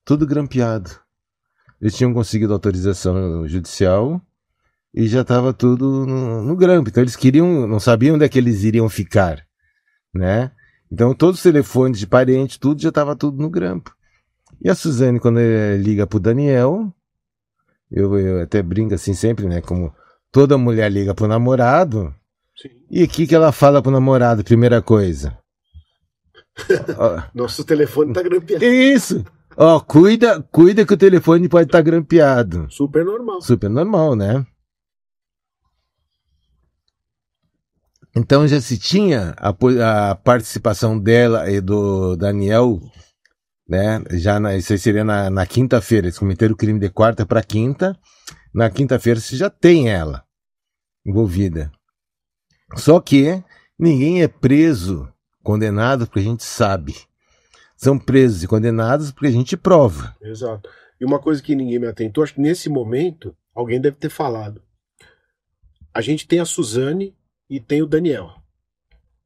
tudo grampeado. Eles tinham conseguido autorização judicial e já estava tudo no grampo. Então eles não sabiam onde é que eles iriam ficar, né? Então todos os telefones de parente, tudo já estava tudo no grampo. E a Suzane, quando liga pro Daniel, eu até brinco assim sempre, né? Como toda mulher liga pro namorado. Sim. E o que ela fala pro namorado, primeira coisa? Nosso telefone tá grampeado. Que isso? Ó, cuida que o telefone pode estar grampeado. Super normal. Super normal, né? Então já se tinha a participação dela e do Daniel, né? Isso aí seria na quinta-feira. Eles cometeram o crime de quarta para quinta. Na quinta-feira você já tem ela envolvida. Só que ninguém é preso, condenado, porque a gente sabe. São presos e condenados porque a gente prova. Exato. E uma coisa que ninguém me atentou, acho que nesse momento, alguém deve ter falado. A gente tem a Suzane e tem o Daniel.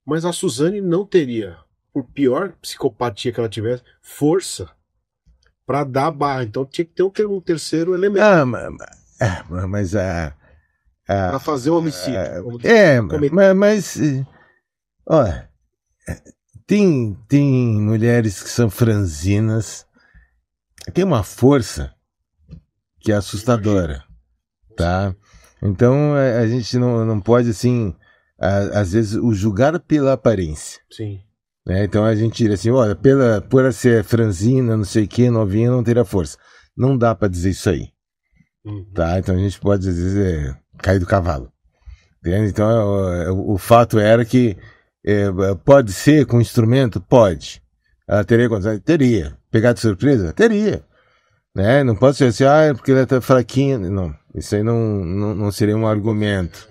Mas a Suzane não teria, por pior psicopatia que ela tivesse, força para dar a barra. Então tinha que ter um terceiro elemento. Mas para fazer o homicídio. Mas olha, tem mulheres que são franzinas, tem uma força que é assustadora, tá? Então a gente não pode, assim, às vezes, o julgar pela aparência. Sim. Né? Então a gente tira assim, olha, por ser franzina, não sei o que, novinha, não teria força. Não dá para dizer isso aí. Tá? Então a gente pode, às vezes, cair do cavalo. Entende? Então o fato era que pode ser com instrumento? Pode. Ela teria condições? Teria. Pegar de surpresa? Teria. Né? Não pode ser assim, porque ela tá fraquinha. Não, isso aí não seria um argumento.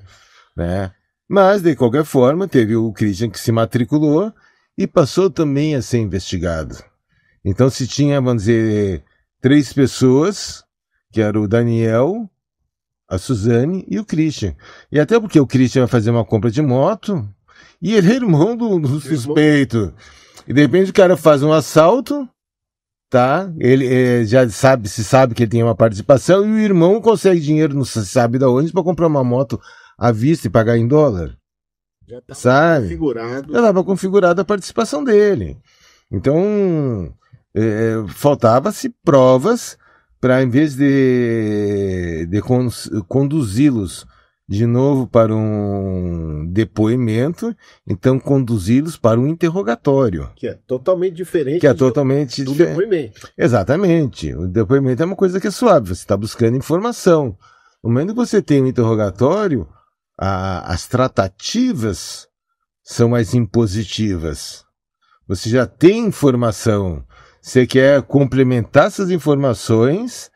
Né? Mas, de qualquer forma, teve o Christian que se matriculou e passou também a ser investigado. Então se tinha, vamos dizer, 3 pessoas, que era o Daniel, a Suzane e o Christian. E até porque o Christian vai fazer uma compra de moto e ele é irmão do suspeito. E de repente o cara faz um assalto, tá? Ele já sabe que ele tem uma participação e o irmão consegue dinheiro, não se sabe de onde, para comprar uma moto à vista e pagar em dólar. Já estava sabe? configurado. Já estava configurada a participação dele. Então, faltava-se provas para, em vez de conduzi-los de novo para um depoimento, então conduzi-los para um interrogatório. Que é totalmente diferente do depoimento. Exatamente. O depoimento é uma coisa que é suave, você está buscando informação. No momento que você tem um interrogatório, as tratativas são mais impositivas. Você já tem informação. Você quer complementar essas informações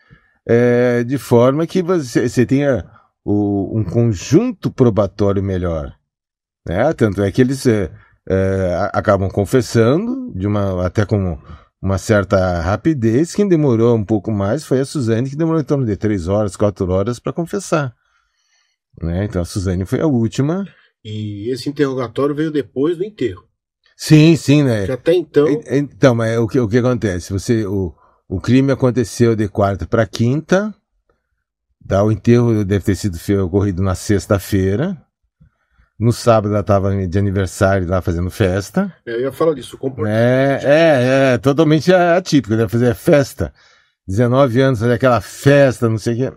de forma que você tenha um conjunto probatório melhor. Né? Tanto é que eles acabam confessando, até com uma certa rapidez. Quem demorou um pouco mais foi a Suzane, que demorou em torno de 3 horas, 4 horas para confessar. Né? Então a Suzane foi a última. E esse interrogatório veio depois do enterro. Sim, né? Porque até então... Então, mas o que acontece? O crime aconteceu de quarta para quinta, tá? O enterro deve ter sido ocorrido na sexta-feira. No sábado ela estava de aniversário lá fazendo festa. Eu ia falar disso, o comportamento. totalmente atípico, deve fazer festa. 19 anos, fazer aquela festa, não sei o quê.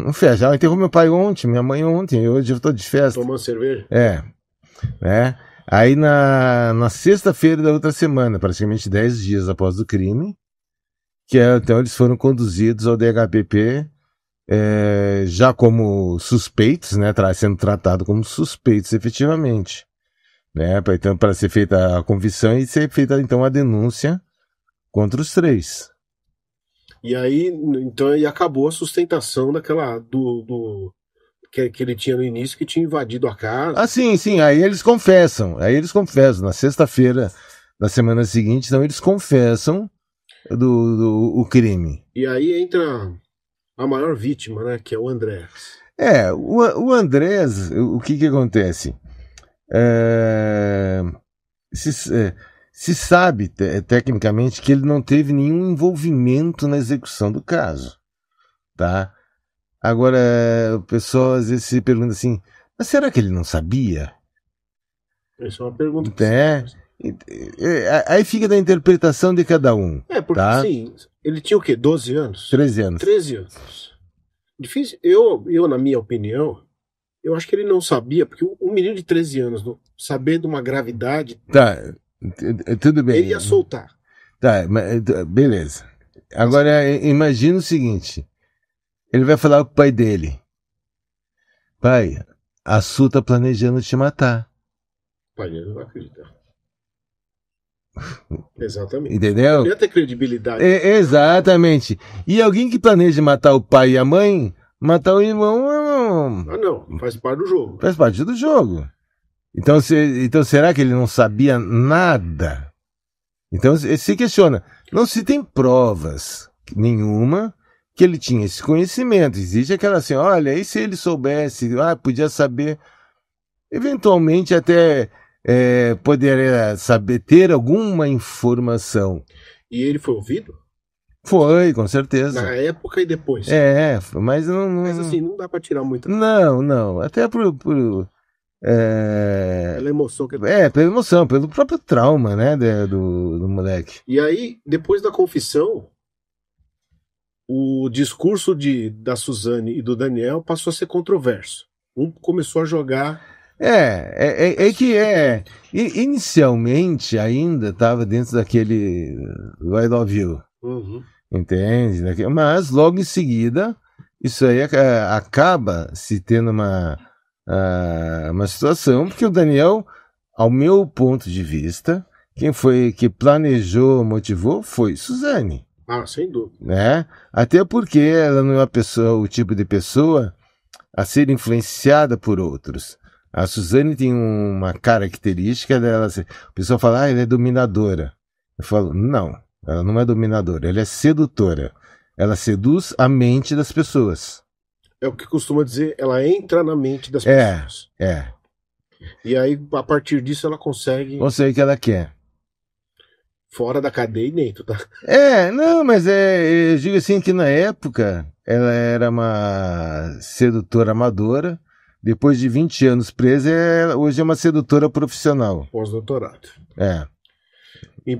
Não fecha. Ela enterrou meu pai ontem, minha mãe ontem, hoje eu tô de festa. Tomando cerveja? Né? Aí na sexta-feira da outra semana, praticamente 10 dias após o crime, então eles foram conduzidos ao DHPP, já como suspeitos, né? Sendo tratados como suspeitos efetivamente. Né? Então, para ser feita a convicção e ser feita então a denúncia contra os 3. E aí, então, aí acabou a sustentação daquela que ele tinha no início, que tinha invadido a casa. Ah, sim, aí eles confessam. Na sexta-feira da semana seguinte, então eles confessam o crime. E aí entra a maior vítima, né, que é o Andrés. O Andrés, o que acontece? Se sabe, tecnicamente, que ele não teve nenhum envolvimento na execução do caso, tá? Agora, o pessoal às vezes se pergunta assim, mas será que ele não sabia? Essa é uma pergunta. Aí fica da interpretação de cada um. Porque tá? Assim, ele tinha o quê? 12 anos? 13 anos. 13 anos. Difícil. Eu, na minha opinião, eu acho que ele não sabia, porque um menino de 13 anos saber de uma gravidade. Tá, tudo bem. Ele ia soltar. Tá, beleza. Agora, imagina o seguinte. Ele vai falar pro pai dele. Pai, a Su tá planejando te matar. O pai dele não vai acreditar. Exatamente. Entendeu? Ele ia ter credibilidade. Exatamente. E alguém que planeja matar o pai e a mãe, matar o irmão... Não, faz parte do jogo. Faz parte do jogo. Então será que ele não sabia nada? Então se questiona. Não se tem provas nenhuma que ele tinha esse conhecimento. Existe aquela assim, olha, e se ele soubesse, podia saber, eventualmente até poderia saber, ter alguma informação. E ele foi ouvido? Foi, com certeza. Na época e depois. Mas não... Mas assim, não dá pra tirar muito. Não. Até pela emoção que pela emoção, pelo próprio trauma, né, do moleque. E aí, depois da confissão, o discurso da Suzane e do Daniel passou a ser controverso. Um começou a jogar... Inicialmente ainda estava dentro daquele I love you. Uhum. Entende? Mas logo em seguida, isso aí acaba se tendo uma situação, porque o Daniel, ao meu ponto de vista, quem foi que planejou, motivou, foi Suzane. Sem dúvida. Né? Até porque ela não é uma pessoa, o tipo de pessoa a ser influenciada por outros. A Suzane tem uma característica dela, o pessoal fala, ela é dominadora. Eu falo, não, ela não é dominadora, ela é sedutora. Ela seduz a mente das pessoas. É o que costuma dizer, ela entra na mente das pessoas. E aí, a partir disso, ela consegue... Consegue o que ela quer. Fora da cadeia e dentro, tá? Não, mas eu digo assim que na época, ela era uma sedutora amadora. Depois de 20 anos presa, hoje é uma sedutora profissional. Pós-doutorado. E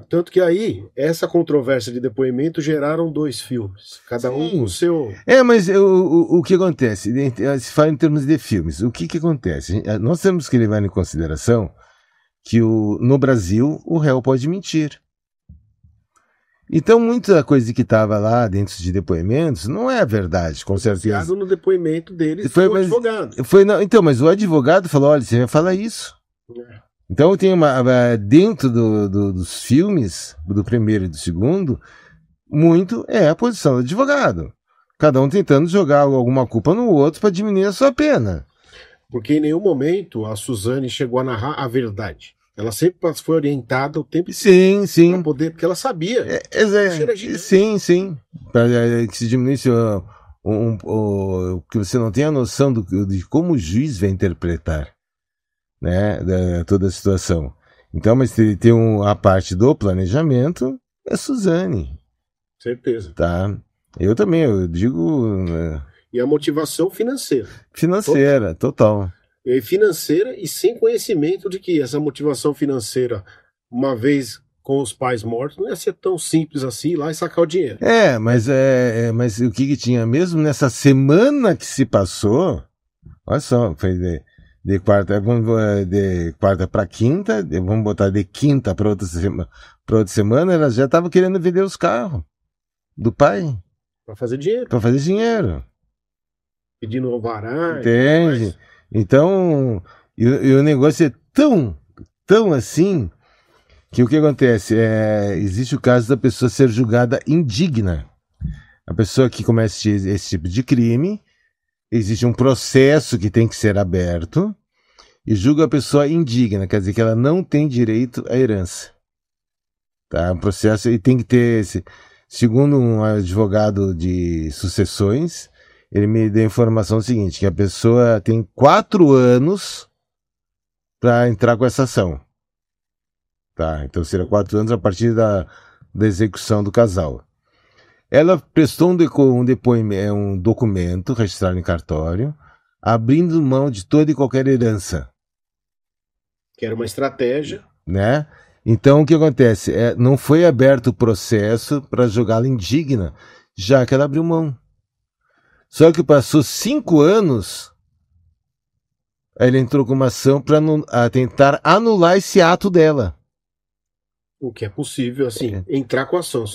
tanto que aí, essa controvérsia de depoimento geraram 2 filmes. Cada um com o seu... Mas o que acontece? Se fala em termos de filmes. O que acontece? Nós temos que levar em consideração que no Brasil o réu pode mentir. Então, muita coisa que estava lá dentro de depoimentos não é verdade, com certeza. Baseado no depoimento deles do advogado. Mas o advogado falou, olha, você vai falar isso. Então, tem dentro dos filmes, do primeiro e do segundo, muito é a posição do advogado. Cada um tentando jogar alguma culpa no outro para diminuir a sua pena. Porque em nenhum momento a Suzane chegou a narrar a verdade. Ela sempre foi orientada o tempo sim. para poder, porque ela sabia. Sim. Para que se diminuísse que você não tem a noção de como o juiz vai interpretar, né, toda a situação. Então, mas tem a parte do planejamento, é Suzane. Certeza. Tá? Eu também, eu digo... E a motivação financeira. Total. Financeira e sem conhecimento de que essa motivação financeira, uma vez com os pais mortos, não ia ser tão simples assim ir lá e sacar o dinheiro. Mas o que tinha mesmo nessa semana que se passou, olha só, foi de quarta para quinta, vamos botar de quinta para outra semana, ela já estava querendo vender os carros do pai. Para fazer dinheiro. Para fazer dinheiro. Pedindo alvará. Entende? Então, e o negócio é tão assim, que o que acontece? Existe o caso da pessoa ser julgada indigna. A pessoa que comete esse tipo de crime, existe um processo que tem que ser aberto e julga a pessoa indigna, quer dizer que ela não tem direito à herança. Tá? Um processo e tem que ter, segundo um advogado de sucessões, ele me deu a informação seguinte, que a pessoa tem 4 anos para entrar com essa ação. Tá? Então será 4 anos a partir da execução do casal. Ela prestou um documento registrado em cartório, abrindo mão de toda e qualquer herança. Que era uma estratégia. Né? Então o que acontece? Não foi aberto o processo para julgá-la indigna, já que ela abriu mão. Só que passou 5 anos, aí ele entrou com uma ação para tentar anular esse ato dela. O que é possível, assim, entrar com a ação.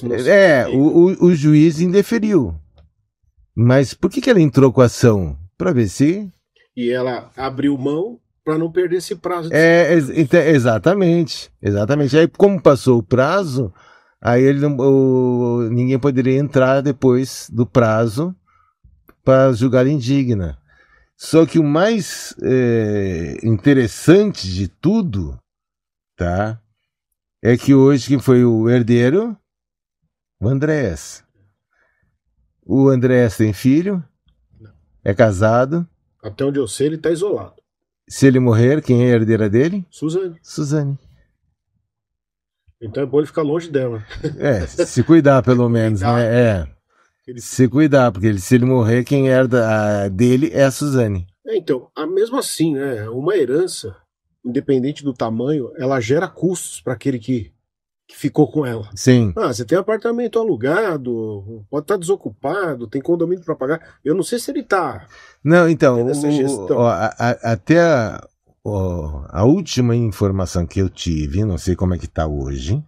O juiz indeferiu. Mas por que ela entrou com a ação? Para ver se... E ela abriu mão para não perder esse prazo. Exatamente. Aí como passou o prazo, aí ninguém poderia entrar depois do prazo para julgar indigna. Só que o mais interessante de tudo, tá? É que hoje quem foi o herdeiro? O Andrés. O Andrés tem filho, é casado. Até onde eu sei, ele está isolado. Se ele morrer, quem é a herdeira dele? Suzane. Então é bom ele ficar longe dela. Se cuidar pelo menos, né? Se cuidar, porque se ele morrer, quem herda dele é a Suzane. Então, mesmo assim, né? Uma herança, independente do tamanho, ela gera custos para aquele que ficou com ela. Sim. Você tem apartamento alugado, pode estar desocupado, tem condomínio para pagar. Eu não sei se ele está. Não, então, até a última informação que eu tive, não sei como é que está hoje,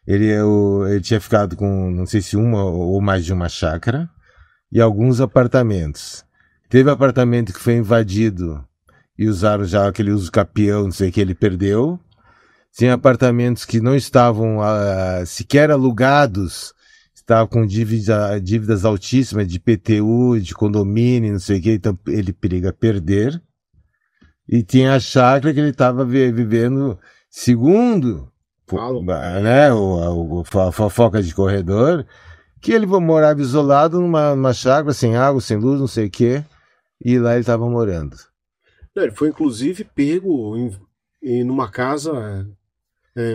ele tinha ficado com, não sei se uma ou mais de uma chácara e alguns apartamentos. Teve apartamento que foi invadido e usaram já aquele uso capião, não sei o que, ele perdeu. Tinha apartamentos que não estavam sequer alugados, estavam com dívidas altíssimas de IPTU, de condomínio, não sei o que, então ele periga perder. E tinha a chácara que ele estava vivendo, segundo a fofoca de corredor, que ele morava isolado numa chácara, sem água, sem luz, não sei o que, e lá ele estava morando. Ele foi inclusive pego numa casa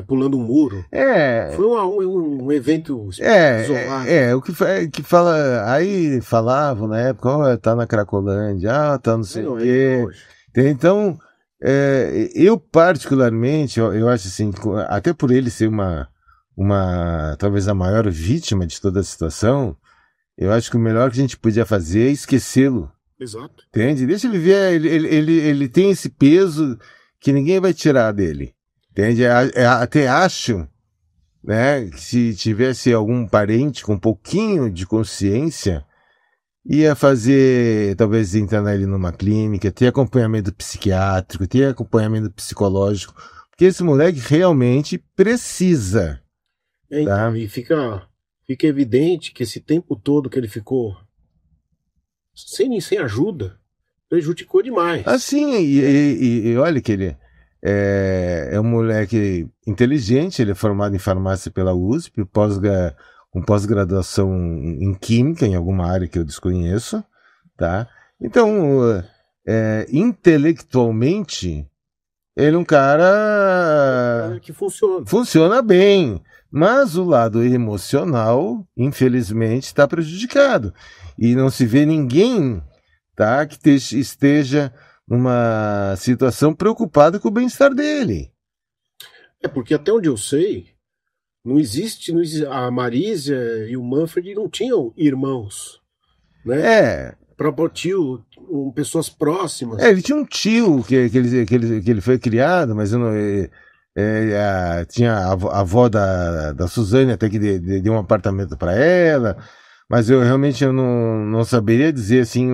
pulando um muro. Foi um evento isolado. O que fala, aí falavam na época, tá na Cracolândia, tá não sei o quê. Então, eu particularmente, eu acho assim, até por ele ser talvez a maior vítima de toda a situação, eu acho que o melhor que a gente podia fazer é esquecê-lo. Exato. Entende? Deixa ele ver, ele tem esse peso que ninguém vai tirar dele. Entende? Até acho, né, que se tivesse algum parente com um pouquinho de consciência, ia fazer, talvez internar ele numa clínica, ter acompanhamento psiquiátrico, ter acompanhamento psicológico, porque esse moleque realmente precisa. Tá? E fica evidente que esse tempo todo que ele ficou sem ajuda, prejudicou demais. Assim, e olha que ele é um moleque inteligente, ele é formado em farmácia pela USP, com pós-graduação em química, em alguma área que eu desconheço, tá? Então, intelectualmente, ele é um cara que funciona. Funciona bem, mas o lado emocional, infelizmente, está prejudicado. E não se vê ninguém, tá, que esteja numa situação preocupada com o bem-estar dele. Porque até onde eu sei, não existe, a Marisa e o Manfred não tinham irmãos, né? É, Para tio, pessoas próximas. ele tinha um tio que ele foi criado, mas eu não, tinha a avó da Suzane até que deu um apartamento para ela, mas eu não saberia dizer assim,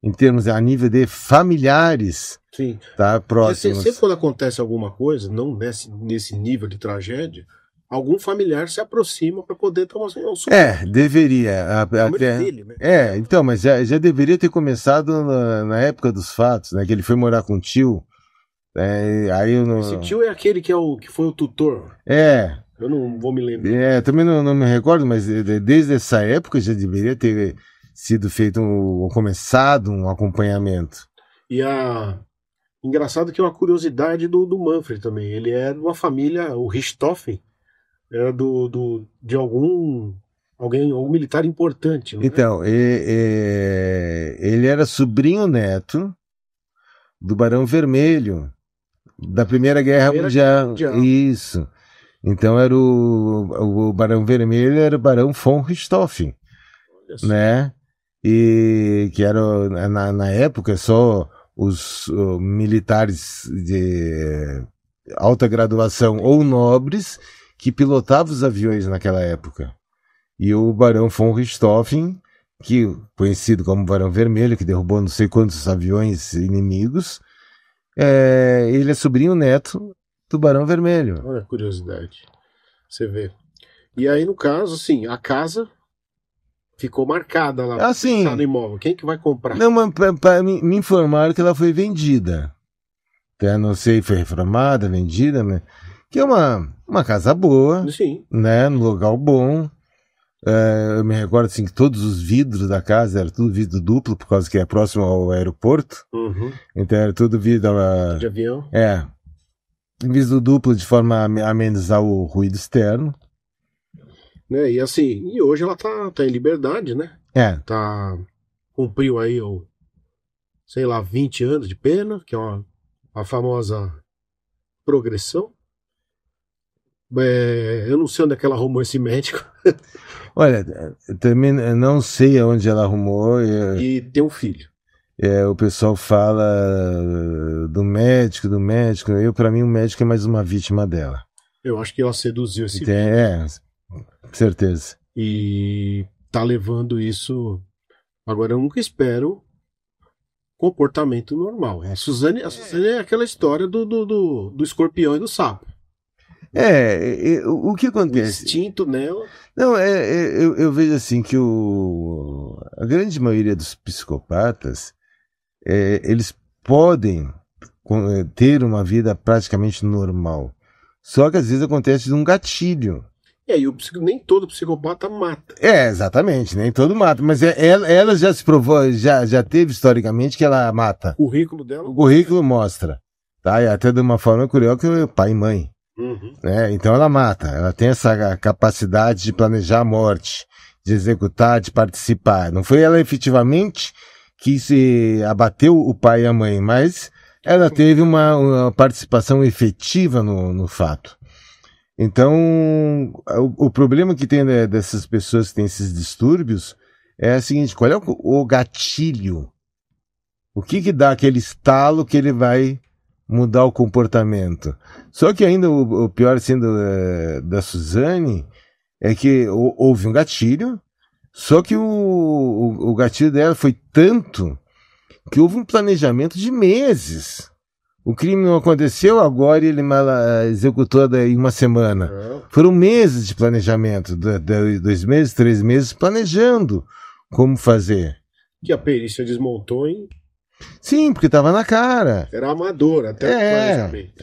em termos a nível de familiares, Sim. tá, próximos. Sempre quando acontece alguma coisa, não nesse nível de tragédia, algum familiar se aproxima para poder tomar um suporte. Deveria. Dele, né? Então, mas já deveria ter começado na época dos fatos, né? Que ele foi morar com o tio. Aí eu não... Esse tio é aquele que foi o tutor. Eu não vou me lembrar. Também não me recordo, mas desde essa época já deveria ter sido feito começado um acompanhamento. E engraçado que é uma curiosidade do Manfred também. Ele é de uma família, o Richthofen, era de algum militar importante. Não é? Então, ele era sobrinho neto do Barão Vermelho, da Primeira Guerra Mundial. Isso. Então era o Barão Vermelho era o Barão von Richthofen, né? E que era na época só os militares de alta graduação ou nobres que pilotavam os aviões naquela época. E o Barão von Richthofen, que conhecido como Barão Vermelho, que derrubou não sei quantos aviões inimigos, ele é sobrinho neto do Barão Vermelho. Olha a curiosidade. Você vê. E aí, no caso, assim, a casa ficou marcada lá. Assim, no imóvel. Quem que vai comprar? Não, mas me informaram que ela foi vendida. Não sei, foi reformada, vendida, né? Que é uma casa boa, sim, né? Num lugar bom. Eu me recordo assim que todos os vidros da casa eram tudo vidro duplo, por causa que é próximo ao aeroporto. Uhum. Então era tudo vidro de avião. Vidro duplo de forma a amenizar o ruído externo. Né? E assim, e hoje ela tá em liberdade, né? Cumpriu aí, sei lá, 20 anos de pena, que é a famosa progressão. Eu não sei onde é que ela arrumou esse médico. Olha, também não sei onde ela arrumou. E tem um filho. O pessoal fala do médico. Para mim, o médico é mais uma vítima dela. Eu acho que ela seduziu esse filho. Certeza. E tá levando isso. Agora, eu nunca espero comportamento normal. A Suzane é aquela história do escorpião e do sapo. O que acontece? O instinto nela. Não, eu vejo assim que a grande maioria dos psicopatas, eles podem ter uma vida praticamente normal. Só que às vezes acontece de um gatilho. Nem todo psicopata mata. Exatamente, nem todo mata. Mas ela já se provou, já teve historicamente que ela mata. O currículo dela? O currículo mostra. Tá? E até de uma forma curiosa que é pai e mãe. Uhum. Então ela mata. Ela tem essa capacidade de planejar a morte, de executar, de participar. Não foi ela efetivamente que se abateu o pai e a mãe, mas ela teve uma participação efetiva no fato. Então, o problema que tem dessas pessoas que têm esses distúrbios é o seguinte: qual é o gatilho? O que dá aquele estalo que ele vai mudar o comportamento? Só que ainda o pior sendo da Suzane é que houve um gatilho, só que o gatilho dela foi tanto que houve um planejamento de meses. O crime não aconteceu agora e ele executou em uma semana. Foram meses de planejamento, 2 meses, 3 meses, planejando como fazer. Que a perícia desmontou, hein? Sim, porque estava na cara. Era amador, até o planejamento.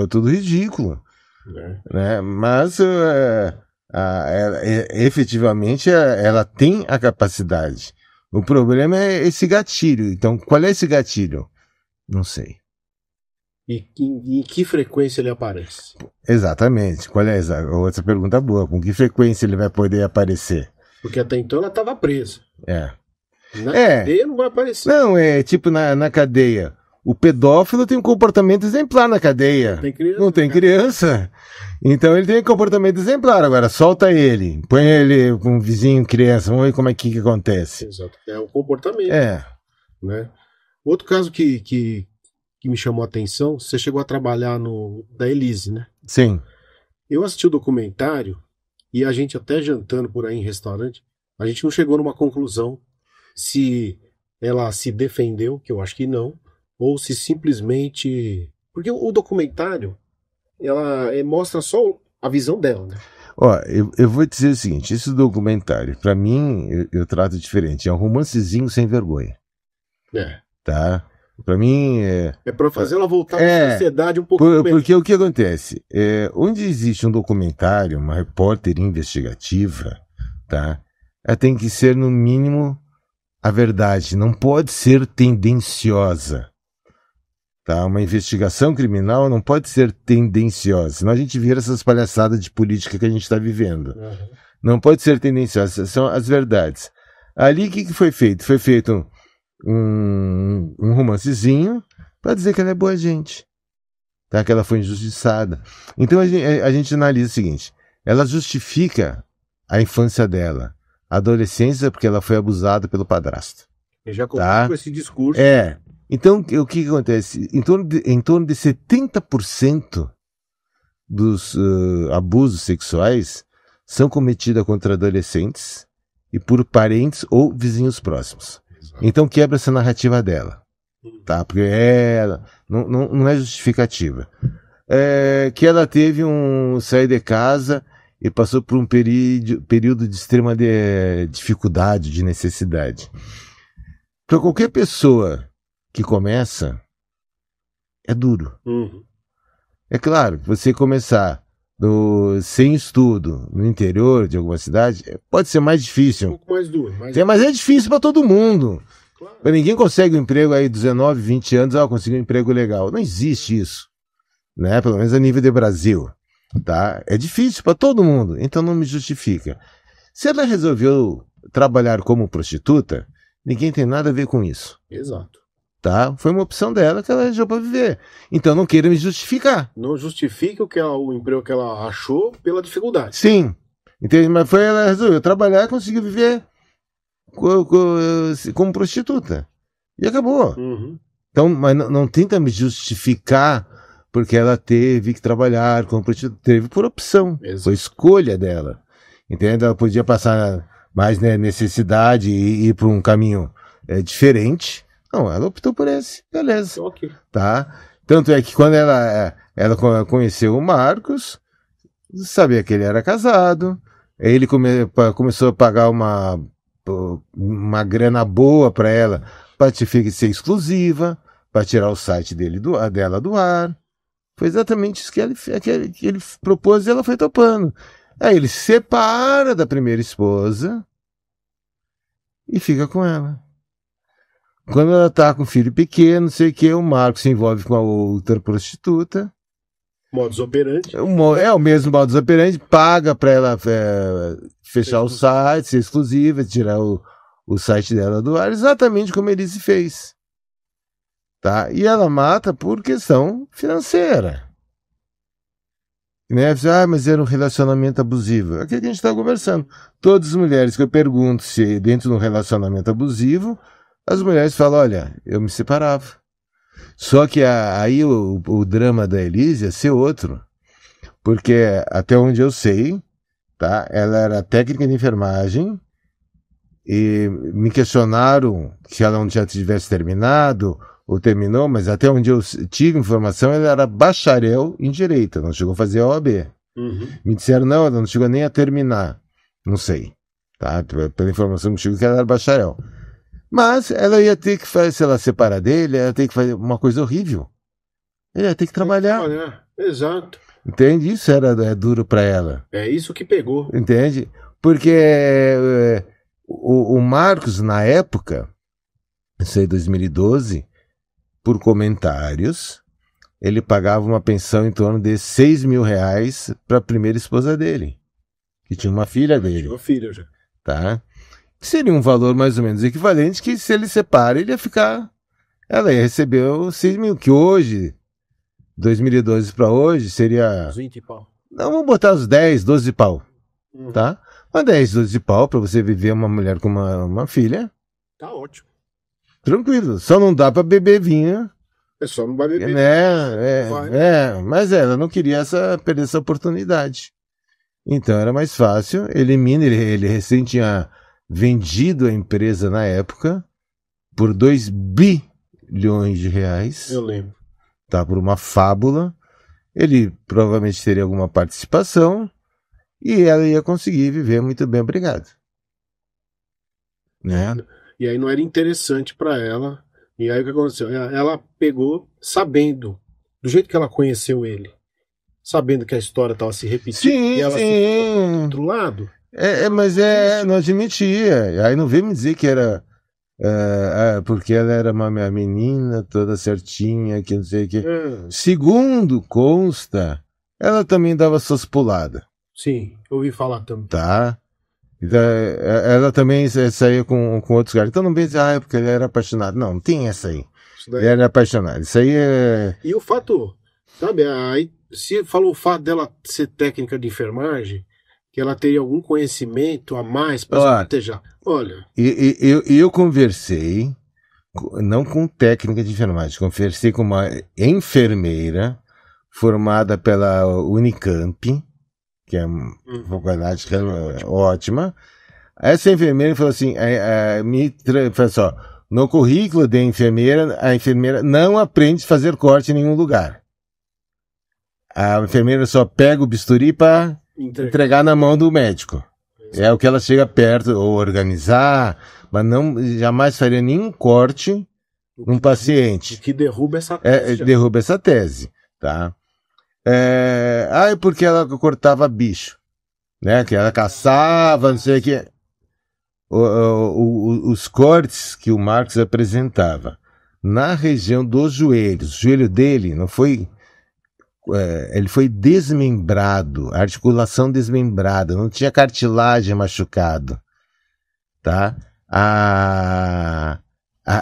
Tudo ridículo. Né? Mas efetivamente ela tem a capacidade. O problema é esse gatilho. Então, qual é esse gatilho? Não sei. E em que frequência ele aparece? Exatamente. Qual é a outra pergunta boa? Com que frequência ele vai poder aparecer? Porque até então ela estava presa. Na cadeia não vai aparecer. Não, tipo na cadeia. O pedófilo tem um comportamento exemplar na cadeia. Tem criança, não tem cara. criança. Então ele tem um comportamento exemplar. Agora, solta ele, põe ele com um vizinho, criança, vamos ver como é que acontece. Exato. É o comportamento. É. Né? Outro caso que me chamou a atenção, você chegou a trabalhar da Elise, né? Sim. Eu assisti o documentário e a gente até jantando por aí em restaurante, a gente não chegou numa conclusão se ela se defendeu, que eu acho que não, ou se simplesmente... Porque o documentário, ela mostra só a visão dela, né? Ó, eu vou dizer o seguinte, esse documentário, pra mim, eu trato diferente. É um romancezinho sem vergonha. Tá? Pra mim... É pra fazer ela voltar à sociedade um pouco melhor. Porque o que acontece? Onde existe um documentário, uma repórter investigativa, tá? Ela tem que ser, no mínimo, a verdade. Não pode ser tendenciosa. Tá? Uma investigação criminal não pode ser tendenciosa. Senão a gente vira essas palhaçadas de política que a gente está vivendo. Uhum. Não pode ser tendenciosa. São as verdades. Ali, o que foi feito? Foi feito um romancezinho para dizer que ela é boa gente, tá? Que ela foi injustiçada. Então a gente analisa o seguinte: ela justifica a infância dela, a adolescência, porque ela foi abusada pelo padrasto. Eu já comprei com esse discurso. Então o que acontece? Em torno de 70% dos abusos sexuais são cometidos contra adolescentes e por parentes ou vizinhos próximos. Então quebra essa narrativa dela, tá? Porque ela não é justificativa. Que ela teve sair de casa e passou por um período de extrema dificuldade, de necessidade. Para qualquer pessoa que começa, é duro. Uhum. É claro, você começar sem estudo no interior de alguma cidade, pode ser mais difícil. Um pouco mais duro. Mas é difícil para todo mundo. Claro. Ninguém consegue um emprego aí 19, 20 anos, conseguir um emprego legal. Não existe isso, né? Pelo menos a nível de Brasil, tá? É difícil para todo mundo, então não me justifica. Se ela resolveu trabalhar como prostituta, ninguém tem nada a ver com isso. Exato. Tá? Foi uma opção dela que ela arranjou para viver. Então não queira me justificar. Não justifica o emprego que ela achou pela dificuldade. Sim. Entende? Mas ela resolveu trabalhar e conseguiu viver como prostituta. E acabou. Uhum. Então, mas não tenta me justificar porque ela teve que trabalhar como prostituta. Teve por opção. Exato. Foi escolha dela. Entende? Ela podia passar mais necessidade e ir por um caminho diferente. Não, ela optou por esse. Beleza. Okay. Tá? Tanto é que quando ela conheceu o Marcos, sabia que ele era casado, ele começou a pagar uma grana boa para ela, para ser exclusiva, para tirar o site dela do ar. Foi exatamente isso que ele propôs e ela foi topando. Aí ele se separa da primeira esposa e fica com ela. Quando ela tá com um filho pequeno, não sei o que, o Marcos se envolve com a outra prostituta. Modus operandi. É o mesmo modus operandi, paga pra ela fechar o site, ser exclusiva, tirar o site dela do ar, exatamente como ele se fez. Tá? E ela mata por questão financeira. Né? Mas era um relacionamento abusivo. É aquilo que a gente está conversando. Todas as mulheres que eu pergunto se dentro de um relacionamento abusivo, as mulheres falam, olha, eu me separava. Só que aí o drama da Elise ia ser outro. Porque até onde eu sei, tá? Ela era técnica de enfermagem e me questionaram se ela não já tivesse terminado ou terminou, mas até onde eu tive informação, ela era bacharel em direito, não chegou a fazer a OAB. Uhum. Me disseram, não, ela não chegou nem a terminar. Não sei. Tá? Pela informação que chegou, que ela era bacharel. Mas ela ia ter que fazer, se ela separar dele, ela ia ter que fazer uma coisa horrível. Ele ia ter que trabalhar. Exato. Entende? Isso era duro para ela. É isso que pegou. Entende? Porque o Marcos, na época, isso aí 2012, por comentários, ele pagava uma pensão em torno de 6 mil reais para a primeira esposa dele, que tinha uma filha dele. Tinha uma filha já. Tá? Seria um valor mais ou menos equivalente que se ele separa, ele ia ficar ela ia receber os 6 mil, que hoje, 2012 para hoje, seria... 20 e pau. Não, vamos botar os 10, 12 pau, Uhum. tá? Mas 10, 12 pau para você viver uma mulher com uma filha, Tá ótimo. tranquilo. Só não dá para beber vinho, É só não vai beber. né? Mas ela não queria perder essa oportunidade. Então era mais fácil, elimina, ele recém tinha vendido a empresa na época por 2 bilhões de reais, Eu lembro. tá? Por uma fábula. Ele provavelmente teria alguma participação e ela ia conseguir viver muito bem, obrigado. Né? E aí não era interessante pra ela. E aí o que aconteceu? Ela pegou sabendo, do jeito que ela conheceu ele, sabendo que a história estava se repetindo, Sim, e ela se ficou do outro lado. mas não admitia. Aí não veio me dizer que era porque ela era uma menina toda certinha, que não sei o que. Segundo consta, ela também dava suas puladas. Sim, eu ouvi falar também. Tá? Então, ela também saía com outros caras. Então não vem dizer, é porque ele era apaixonado. Não tem essa aí. Ele era apaixonado. Isso aí é... E o fato, sabe, aí se falou o fato dela ser técnica de enfermagem, que ela teria algum conhecimento a mais para se proteger. Olha. Eu conversei, não com técnica de enfermagem, conversei com uma enfermeira formada pela Unicamp, que é uma faculdade ótima. Essa enfermeira falou assim, falou assim, no currículo da enfermeira, a enfermeira não aprende a fazer corte em nenhum lugar. A enfermeira só pega o bisturi para entregar na mão do médico. É o que ela chega perto, ou organizar, mas jamais faria nenhum corte num paciente. Que derruba essa tese. Derruba essa tese, tá? É porque ela cortava bicho, né? Que ela caçava, não sei o que. Os cortes que o Marx apresentava na região dos joelhos, o joelho dele não foi... ele foi desmembrado, articulação desmembrada, não tinha cartilagem machucado, tá?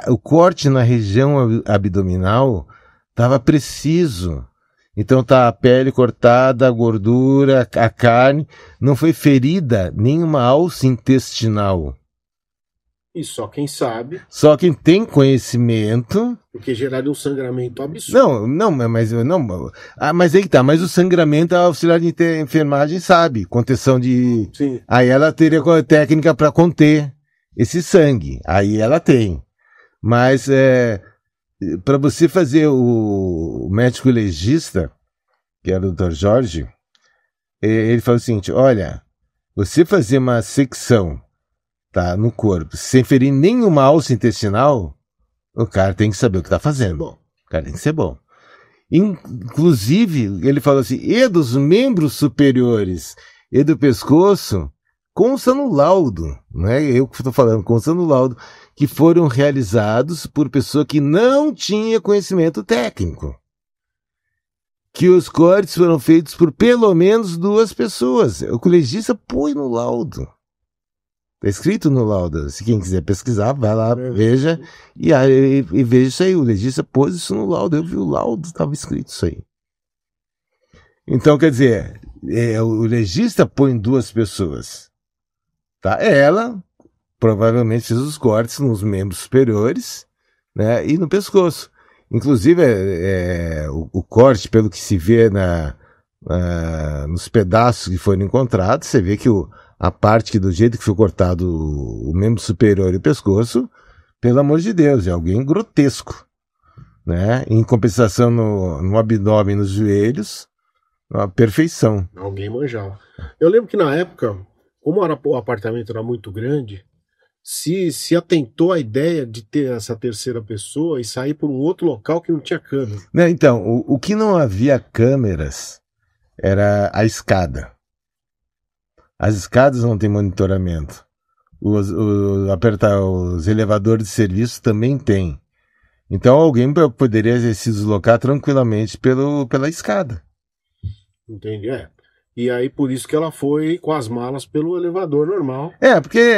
O corte na região abdominal estava preciso. Então tá a pele cortada, a gordura, a carne, não foi ferida nenhuma alça intestinal. E só quem sabe. Só quem tem conhecimento. Porque geraria um sangramento absurdo. Mas aí que tá. Mas o sangramento a auxiliar de enfermagem sabe. Contenção de. Sim. Aí ela teria técnica para conter esse sangue. Aí ela tem. Mas para você fazer o médico legista, que era o Dr. Jorge, ele falou o seguinte: olha, você fazer uma secção, tá, no corpo, sem ferir nenhuma alça intestinal, o cara tem que saber o que tá fazendo. O cara tem que ser bom. Inclusive, ele falou assim, e dos membros superiores e do pescoço, consta no laudo, não é eu que estou falando, consta no laudo, que foram realizados por pessoa que não tinha conhecimento técnico. Que os cortes foram feitos por pelo menos 2 pessoas. O legista põe no laudo. Está escrito no laudo. Se quem quiser pesquisar, vai lá, veja. E veja isso aí. O legista pôs isso no laudo. Eu vi o laudo, estava escrito isso aí. Então, quer dizer, o legista põe 2 pessoas. Tá? Ela provavelmente fez os cortes nos membros superiores, né, e no pescoço. Inclusive, o corte, pelo que se vê nos pedaços que foram encontrados, você vê que a parte que do jeito que foi cortado o membro superior e o pescoço, pelo amor de Deus, é alguém grotesco, né? Em compensação no abdômen, nos joelhos, uma perfeição. Alguém manjava. Eu lembro que na época, como o apartamento era muito grande, se atentou à ideia de ter essa terceira pessoa e sair por um outro local que não tinha câmera. Então, o que não havia câmeras era a escada. As escadas não têm monitoramento. Os elevadores de serviço também tem. Então alguém poderia se deslocar tranquilamente pela escada. Entendi, E aí por isso que ela foi com as malas pelo elevador normal. Porque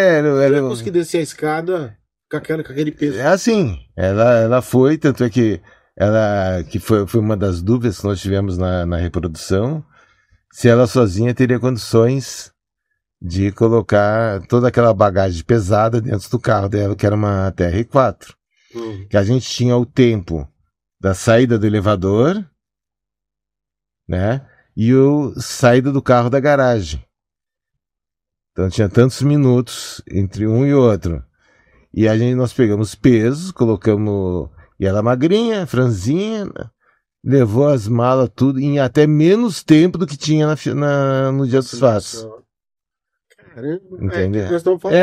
Depois que descer a escada, com aquele peso. É assim, ela foi, tanto é que foi uma das dúvidas que nós tivemos na reprodução, se ela sozinha teria condições de colocar toda aquela bagagem pesada dentro do carro dela, que era uma TR4. Que a gente tinha o tempo da saída do elevador, né? E o saída do carro da garagem. Então tinha tantos minutos entre um e outro. E nós pegamos pesos, colocamos... E ela magrinha, franzinha, levou as malas tudo em até menos tempo do que tinha no dia dos fatos. Caramba, entendeu? Nós estamos falando.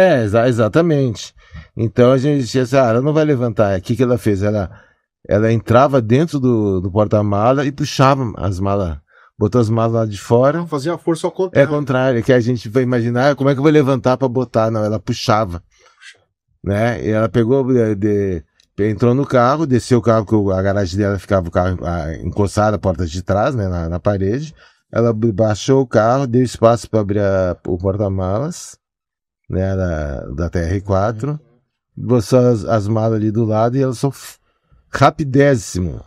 Exatamente. Então a gente disse assim, ela não vai levantar. O que ela fez? Ela entrava dentro do porta-mala e puxava as malas. Botou as malas lá de fora. Fazia a força ao contrário. É ao contrário, que a gente vai imaginar, como é que eu vou levantar para botar? Não, ela puxava. Né? E ela pegou, entrou no carro, desceu o carro, que a garagem dela ficava o carro encostado, a porta de trás, né, na parede. Ela baixou o carro, deu espaço para abrir o porta-malas, né, da TR4, botou as malas ali do lado e ela só rapidésimo.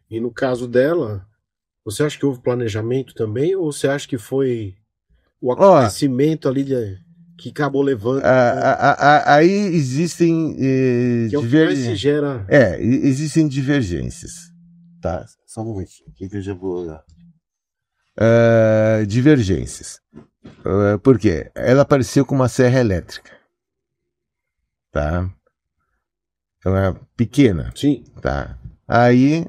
E no caso dela, você acha que houve planejamento também, ou você acha que foi o acontecimento ali que acabou levando? Aí existem que é o que mais se gera. Existem divergências. Tá? Só um momentinho, aqui que eu já vou olhar. Divergências. Por quê? Ela apareceu com uma serra elétrica. Tá? Ela é pequena. Sim. Tá? Aí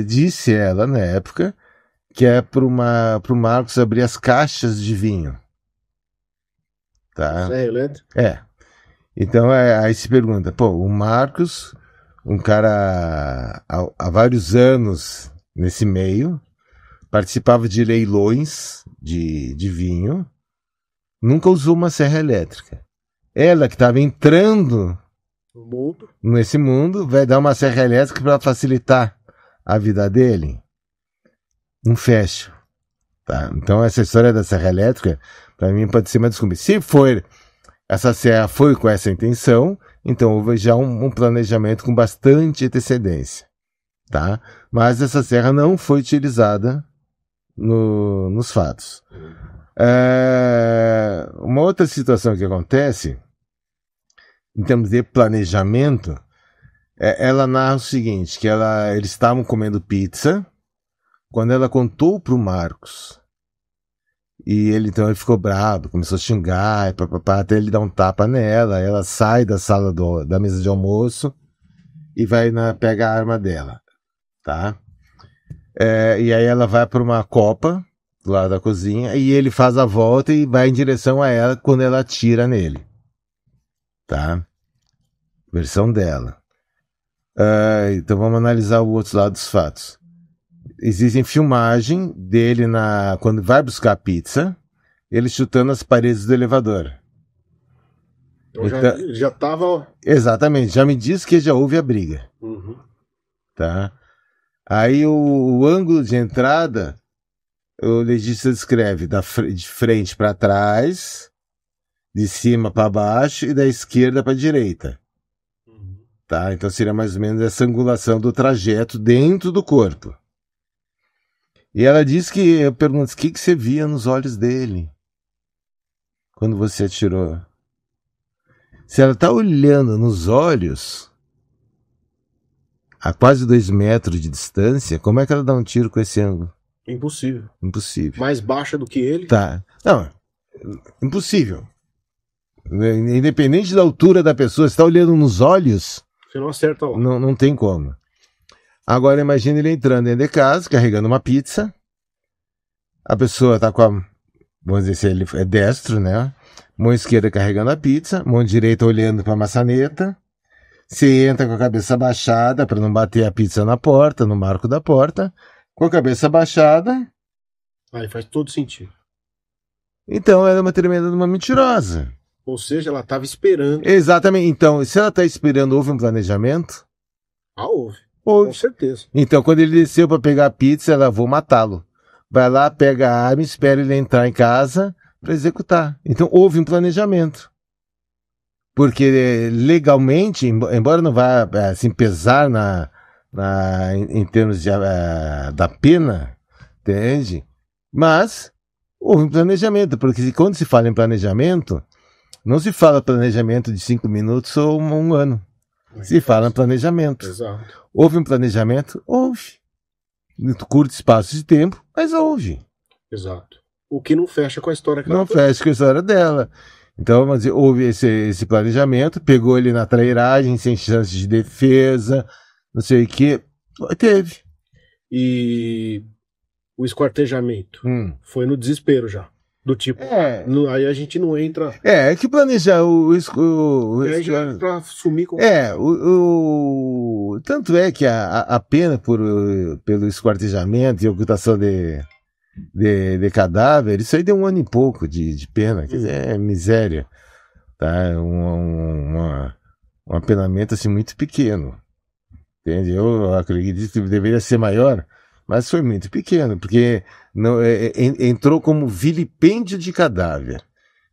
disse ela na época que é pro Marcos abrir as caixas de vinho. Tá? Serra elétrica? Então aí se pergunta, o Marcos, um cara há vários anos nesse meio, participava de leilões de vinho, nunca usou uma serra elétrica. Ela que estava entrando nesse mundo, vai dar uma serra elétrica para facilitar a vida dele? Não fecha. Tá? Então essa história da serra elétrica, para mim, pode ser uma desculpa. Se essa serra foi com essa intenção, então houve já um planejamento com bastante antecedência. Tá? Mas essa serra não foi utilizada nos fatos. Uma outra situação que acontece, em termos de planejamento, ela narra o seguinte, que eles estavam comendo pizza, quando ela contou para o Marcos, e ele ficou bravo, começou a xingar, até ele dar um tapa nela, ela sai da sala da mesa de almoço e vai pega a arma dela, tá? E aí ela vai para uma copa do lado da cozinha e ele faz a volta e vai em direção a ela quando ela atira nele, tá? Versão dela. Então vamos analisar o outro lado dos fatos. Existem filmagem dele quando vai buscar pizza, ele chutando as paredes do elevador. Então, já estava... Exatamente, já me diz que já houve a briga. Uhum. Tá? Aí o ângulo de entrada, o legista descreve de frente para trás, de cima para baixo e da esquerda para a direita. Tá? Então seria mais ou menos essa angulação do trajeto dentro do corpo. E ela diz eu pergunto, o que você via nos olhos dele quando você atirou? Se ela está olhando nos olhos, a quase 2 metros de distância, como é que ela dá um tiro com esse ângulo? Impossível. Impossível. Mais baixa do que ele? Tá. Não, impossível. Independente da altura da pessoa, você está olhando nos olhos, você não acerta lá. Não tem como. Agora imagine ele entrando dentro de casa, carregando uma pizza. A pessoa está vamos dizer se ele é destro, né? Mão esquerda carregando a pizza, mão direita olhando para a maçaneta. Você entra com a cabeça baixada para não bater a pizza na porta, no marco da porta. Com a cabeça baixada. Aí faz todo sentido. Então ela é uma tremenda de uma mentirosa. Ou seja, ela estava esperando. Exatamente. Então, se ela está esperando, houve um planejamento? Houve. Houve. Com certeza. Então, quando ele desceu para pegar a pizza, ela vou matá-lo. Vai lá, pega a arma, espera ele entrar em casa para executar. Então, houve um planejamento. Porque legalmente, embora não vá assim, pesar em termos da pena, entende? Mas houve um planejamento, porque quando se fala em planejamento, não se fala planejamento de 5 minutos ou um ano. Se fala em planejamento. Exato. Houve um planejamento? Houve. Em curto espaço de tempo, mas houve. Exato. O que não fecha com a história que Não fecha com a história dela. Então, mas houve esse planejamento, pegou ele na trairagem, sem chance de defesa, não sei o que. Teve. E o esquartejamento foi no desespero já. Do tipo, aí a gente não entra. É que planejar aí já é pra sumir com. Tanto é que a pena pelo esquartejamento e ocultação de cadáver, isso aí deu 1 ano e pouco de pena, quer dizer, é miséria, tá? Um apenamento assim muito pequeno, entende? Eu acredito que deveria ser maior, mas foi muito pequeno, porque não, entrou como vilipêndio de cadáver.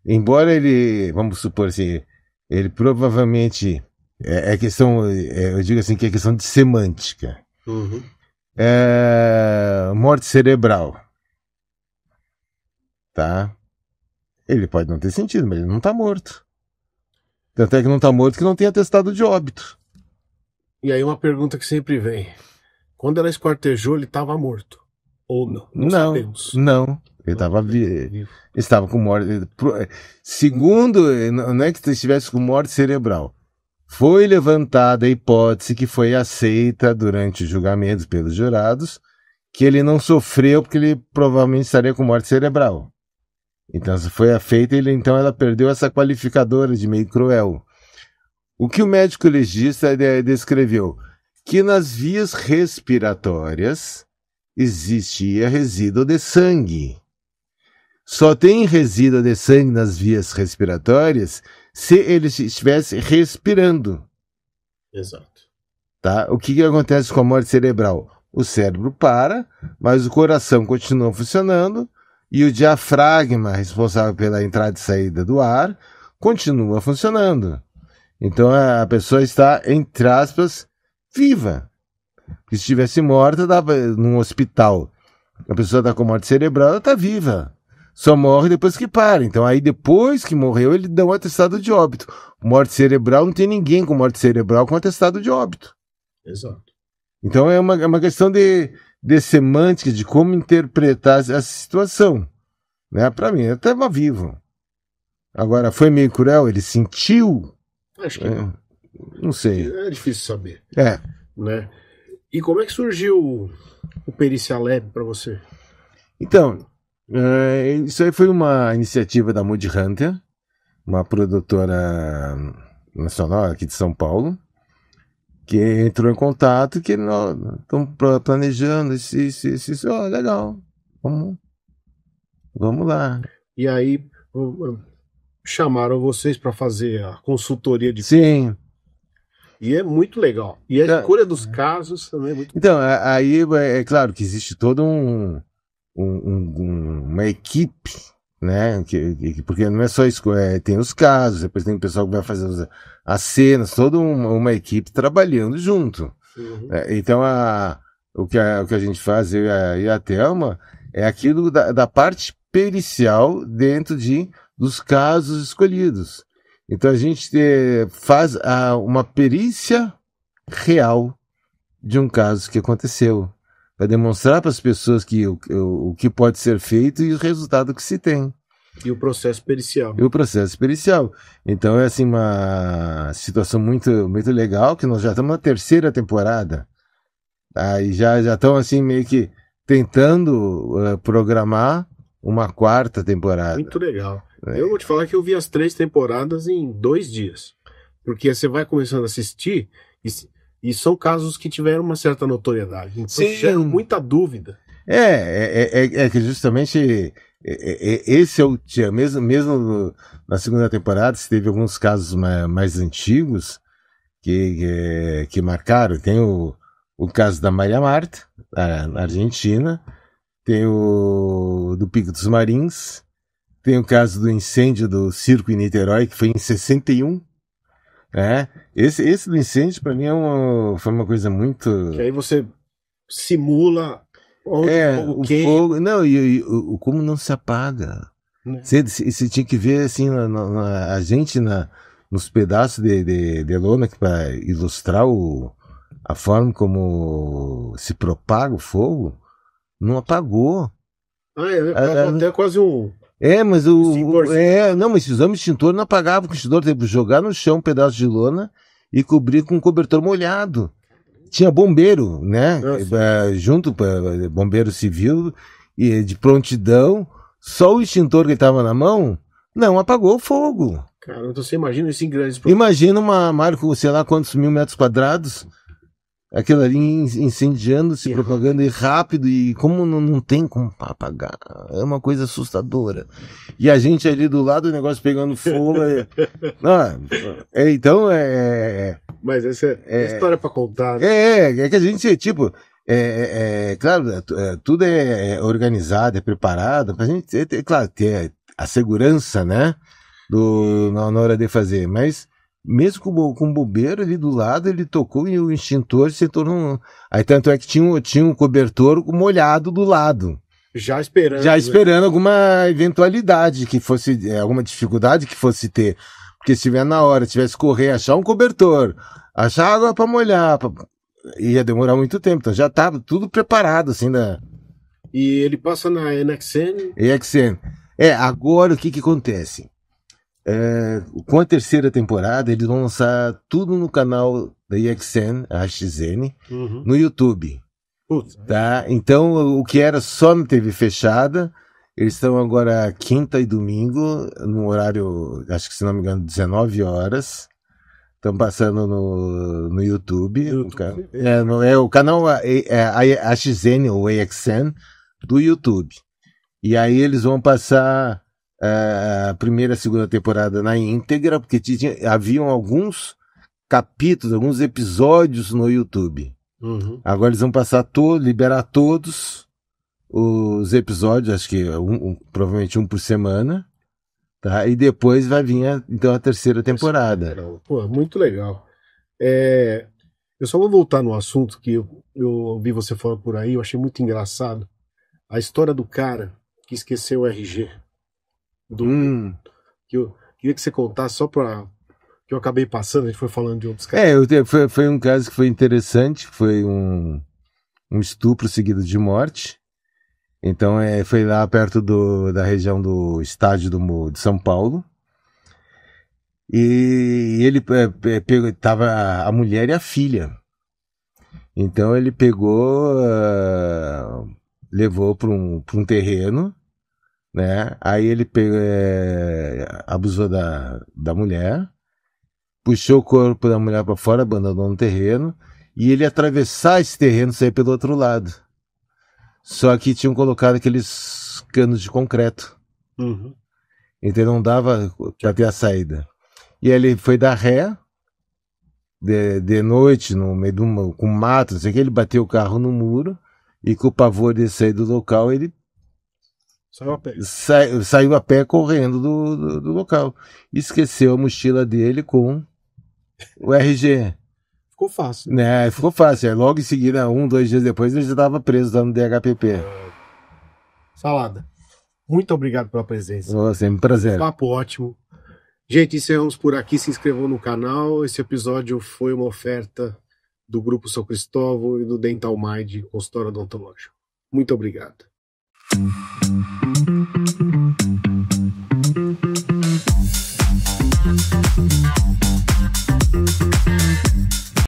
Embora ele, vamos supor assim, ele provavelmente, eu digo assim que é questão de semântica. Morte cerebral. Tá? Ele pode não ter sentido, mas ele não tá morto. Tanto é que não tá morto que não tem atestado de óbito. E aí uma pergunta que sempre vem. Quando ela esquartejou, ele estava morto? Ou não? Não sabemos. Não. Ele estava vivo. Estava com morte. Segundo, não é que estivesse com morte cerebral. Foi levantada a hipótese que foi aceita durante os julgamentos pelos jurados, que ele não sofreu porque ele provavelmente estaria com morte cerebral. Então, se foi feita, então ela perdeu essa qualificadora de meio cruel. O que o médico legista descreveu? Que nas vias respiratórias existia resíduo de sangue. Só tem resíduo de sangue nas vias respiratórias se ele estivesse respirando. Exato. Tá? O que acontece com a morte cerebral? O cérebro para, mas o coração continua funcionando e o diafragma, responsável pela entrada e saída do ar, continua funcionando. Então a pessoa está, entre aspas, viva. Porque se estivesse morta, dava num hospital. A pessoa está com morte cerebral, ela está viva. Só morre depois que para. Então aí depois que morreu, ele dá um atestado de óbito. Morte cerebral, não tem ninguém com morte cerebral com atestado de óbito. Exato. Então é uma questão de semântica, de como interpretar essa situação. Né? Para mim, ele estava vivo. Agora, foi meio cruel? Ele sentiu? Acho que não. Não sei. É difícil saber. Né? E como é que surgiu o Perícia Lab para você? Então, isso aí foi uma iniciativa da Mood Hunter, uma produtora nacional aqui de São Paulo, que entrou em contato, que nós estamos planejando isso. Legal, vamos lá. E aí chamaram vocês para fazer a consultoria de... Sim. E é muito legal. E a escolha dos casos também é muito... Então, aí é claro que existe toda uma equipe, né? Porque não é só isso, tem os casos, depois tem o pessoal que vai fazer as cenas, toda uma equipe trabalhando junto. Então, o que a gente faz, eu e a Thelma, é aquilo da parte pericial dentro dos casos escolhidos. Então, a gente faz uma perícia real de um caso que aconteceu, para demonstrar para as pessoas o que pode ser feito e o resultado que se tem. E o processo pericial. Então é assim uma situação muito, muito legal, que nós já estamos na 3ª temporada. Aí já estão assim meio que tentando programar uma 4ª temporada. Muito legal. Eu vou te falar que eu vi as 3 temporadas em 2 dias. Porque você vai começando a assistir e são casos que tiveram uma certa notoriedade. Então geram muita dúvida. É que justamente esse é o dia. Mesmo na 2ª temporada, se teve alguns casos mais antigos que marcaram. Tem o caso da Maria Marta, na Argentina. Tem o do Pico dos Marins. Tem o caso do incêndio do circo em Niterói, que foi em 61. Esse do incêndio pra mim foi uma coisa muito... Que aí você simula onde o fogo... Não, como não se apaga. Né? Você tinha que ver, assim, a gente nos pedaços de lona para ilustrar a forma como se propaga o fogo, não apagou. Até quase um... Mas não, mas se usamos extintor, não apagava com o extintor, teve que jogar no chão um pedaço de lona e cobrir com um cobertor molhado. Tinha bombeiro, né? Junto, bombeiro civil, e de prontidão, só o extintor que estava na mão não apagou o fogo. Cara, então você imagina isso em grandes... Imagina uma Marco, sei lá quantos 1.000 metros quadrados, aquilo ali incendiando, se propagando e rápido, e como não tem como apagar, é uma coisa assustadora. E a gente ali do lado, o negócio pegando fogo. Mas essa é história pra contar. Né? É que a gente, tipo, claro, tudo é organizado, é preparado, pra gente, claro, ter a segurança, né, na hora de fazer, mas mesmo com o bombeiro ali do lado, ele tocou e o extintor se tornou... Aí tanto é que tinha um cobertor molhado do lado. Já esperando alguma eventualidade que fosse, alguma dificuldade que fosse ter. Porque se tiver na hora, tivesse que correr, achar um cobertor, achar água para molhar, ia demorar muito tempo. Então já estava tudo preparado, assim, E ele passa na NXN? NXN. Agora o que acontece? Com a terceira temporada, eles vão lançar tudo no canal da EXN, a XN, no YouTube. Tá? Então, o que era só na TV fechada, eles estão agora quinta e domingo, no horário, acho que se não me engano, 19 horas. Estão passando no YouTube. O canal a XN ou EXN do YouTube. E aí eles vão passar a primeira e a segunda temporada na íntegra, porque haviam alguns capítulos, alguns episódios no YouTube. Agora eles vão passar liberar todos os episódios, acho que provavelmente um por semana, tá? E depois vai vir então a terceira temporada. Pô, muito legal. Eu só vou voltar no assunto que eu ouvi você falando por aí, eu achei muito engraçado. A história do cara que esqueceu o RG. Que eu queria que você contasse só para que eu acabei passando, a gente foi falando de outros casos. Foi um caso que foi interessante, foi um estupro seguido de morte. Então foi lá perto da região do estádio de São Paulo. E ele tava a mulher e a filha. Então ele pegou, levou para um terreno, né? Aí ele abusou da mulher, puxou o corpo da mulher para fora, abandonou no terreno, e ele ia atravessar esse terreno e sair pelo outro lado. Só que tinham colocado aqueles canos de concreto. Então não dava para ter a saída. E ele foi dar ré, de noite, no meio com mato, não sei o que, ele bateu o carro no muro, e com o pavor de sair do local, ele saiu a pé correndo do local. Esqueceu a mochila dele com o RG. Ficou fácil. Né? Ficou fácil. Logo em seguida, 2 dias depois, ele já estava preso lá no DHPP. Salada, muito obrigado pela presença. Sempre um prazer. Papo ótimo. Gente, encerramos por aqui. Se inscrevam no canal. Esse episódio foi uma oferta do Grupo São Cristóvão e do Dental Mind, consultório odontológico. Muito obrigado.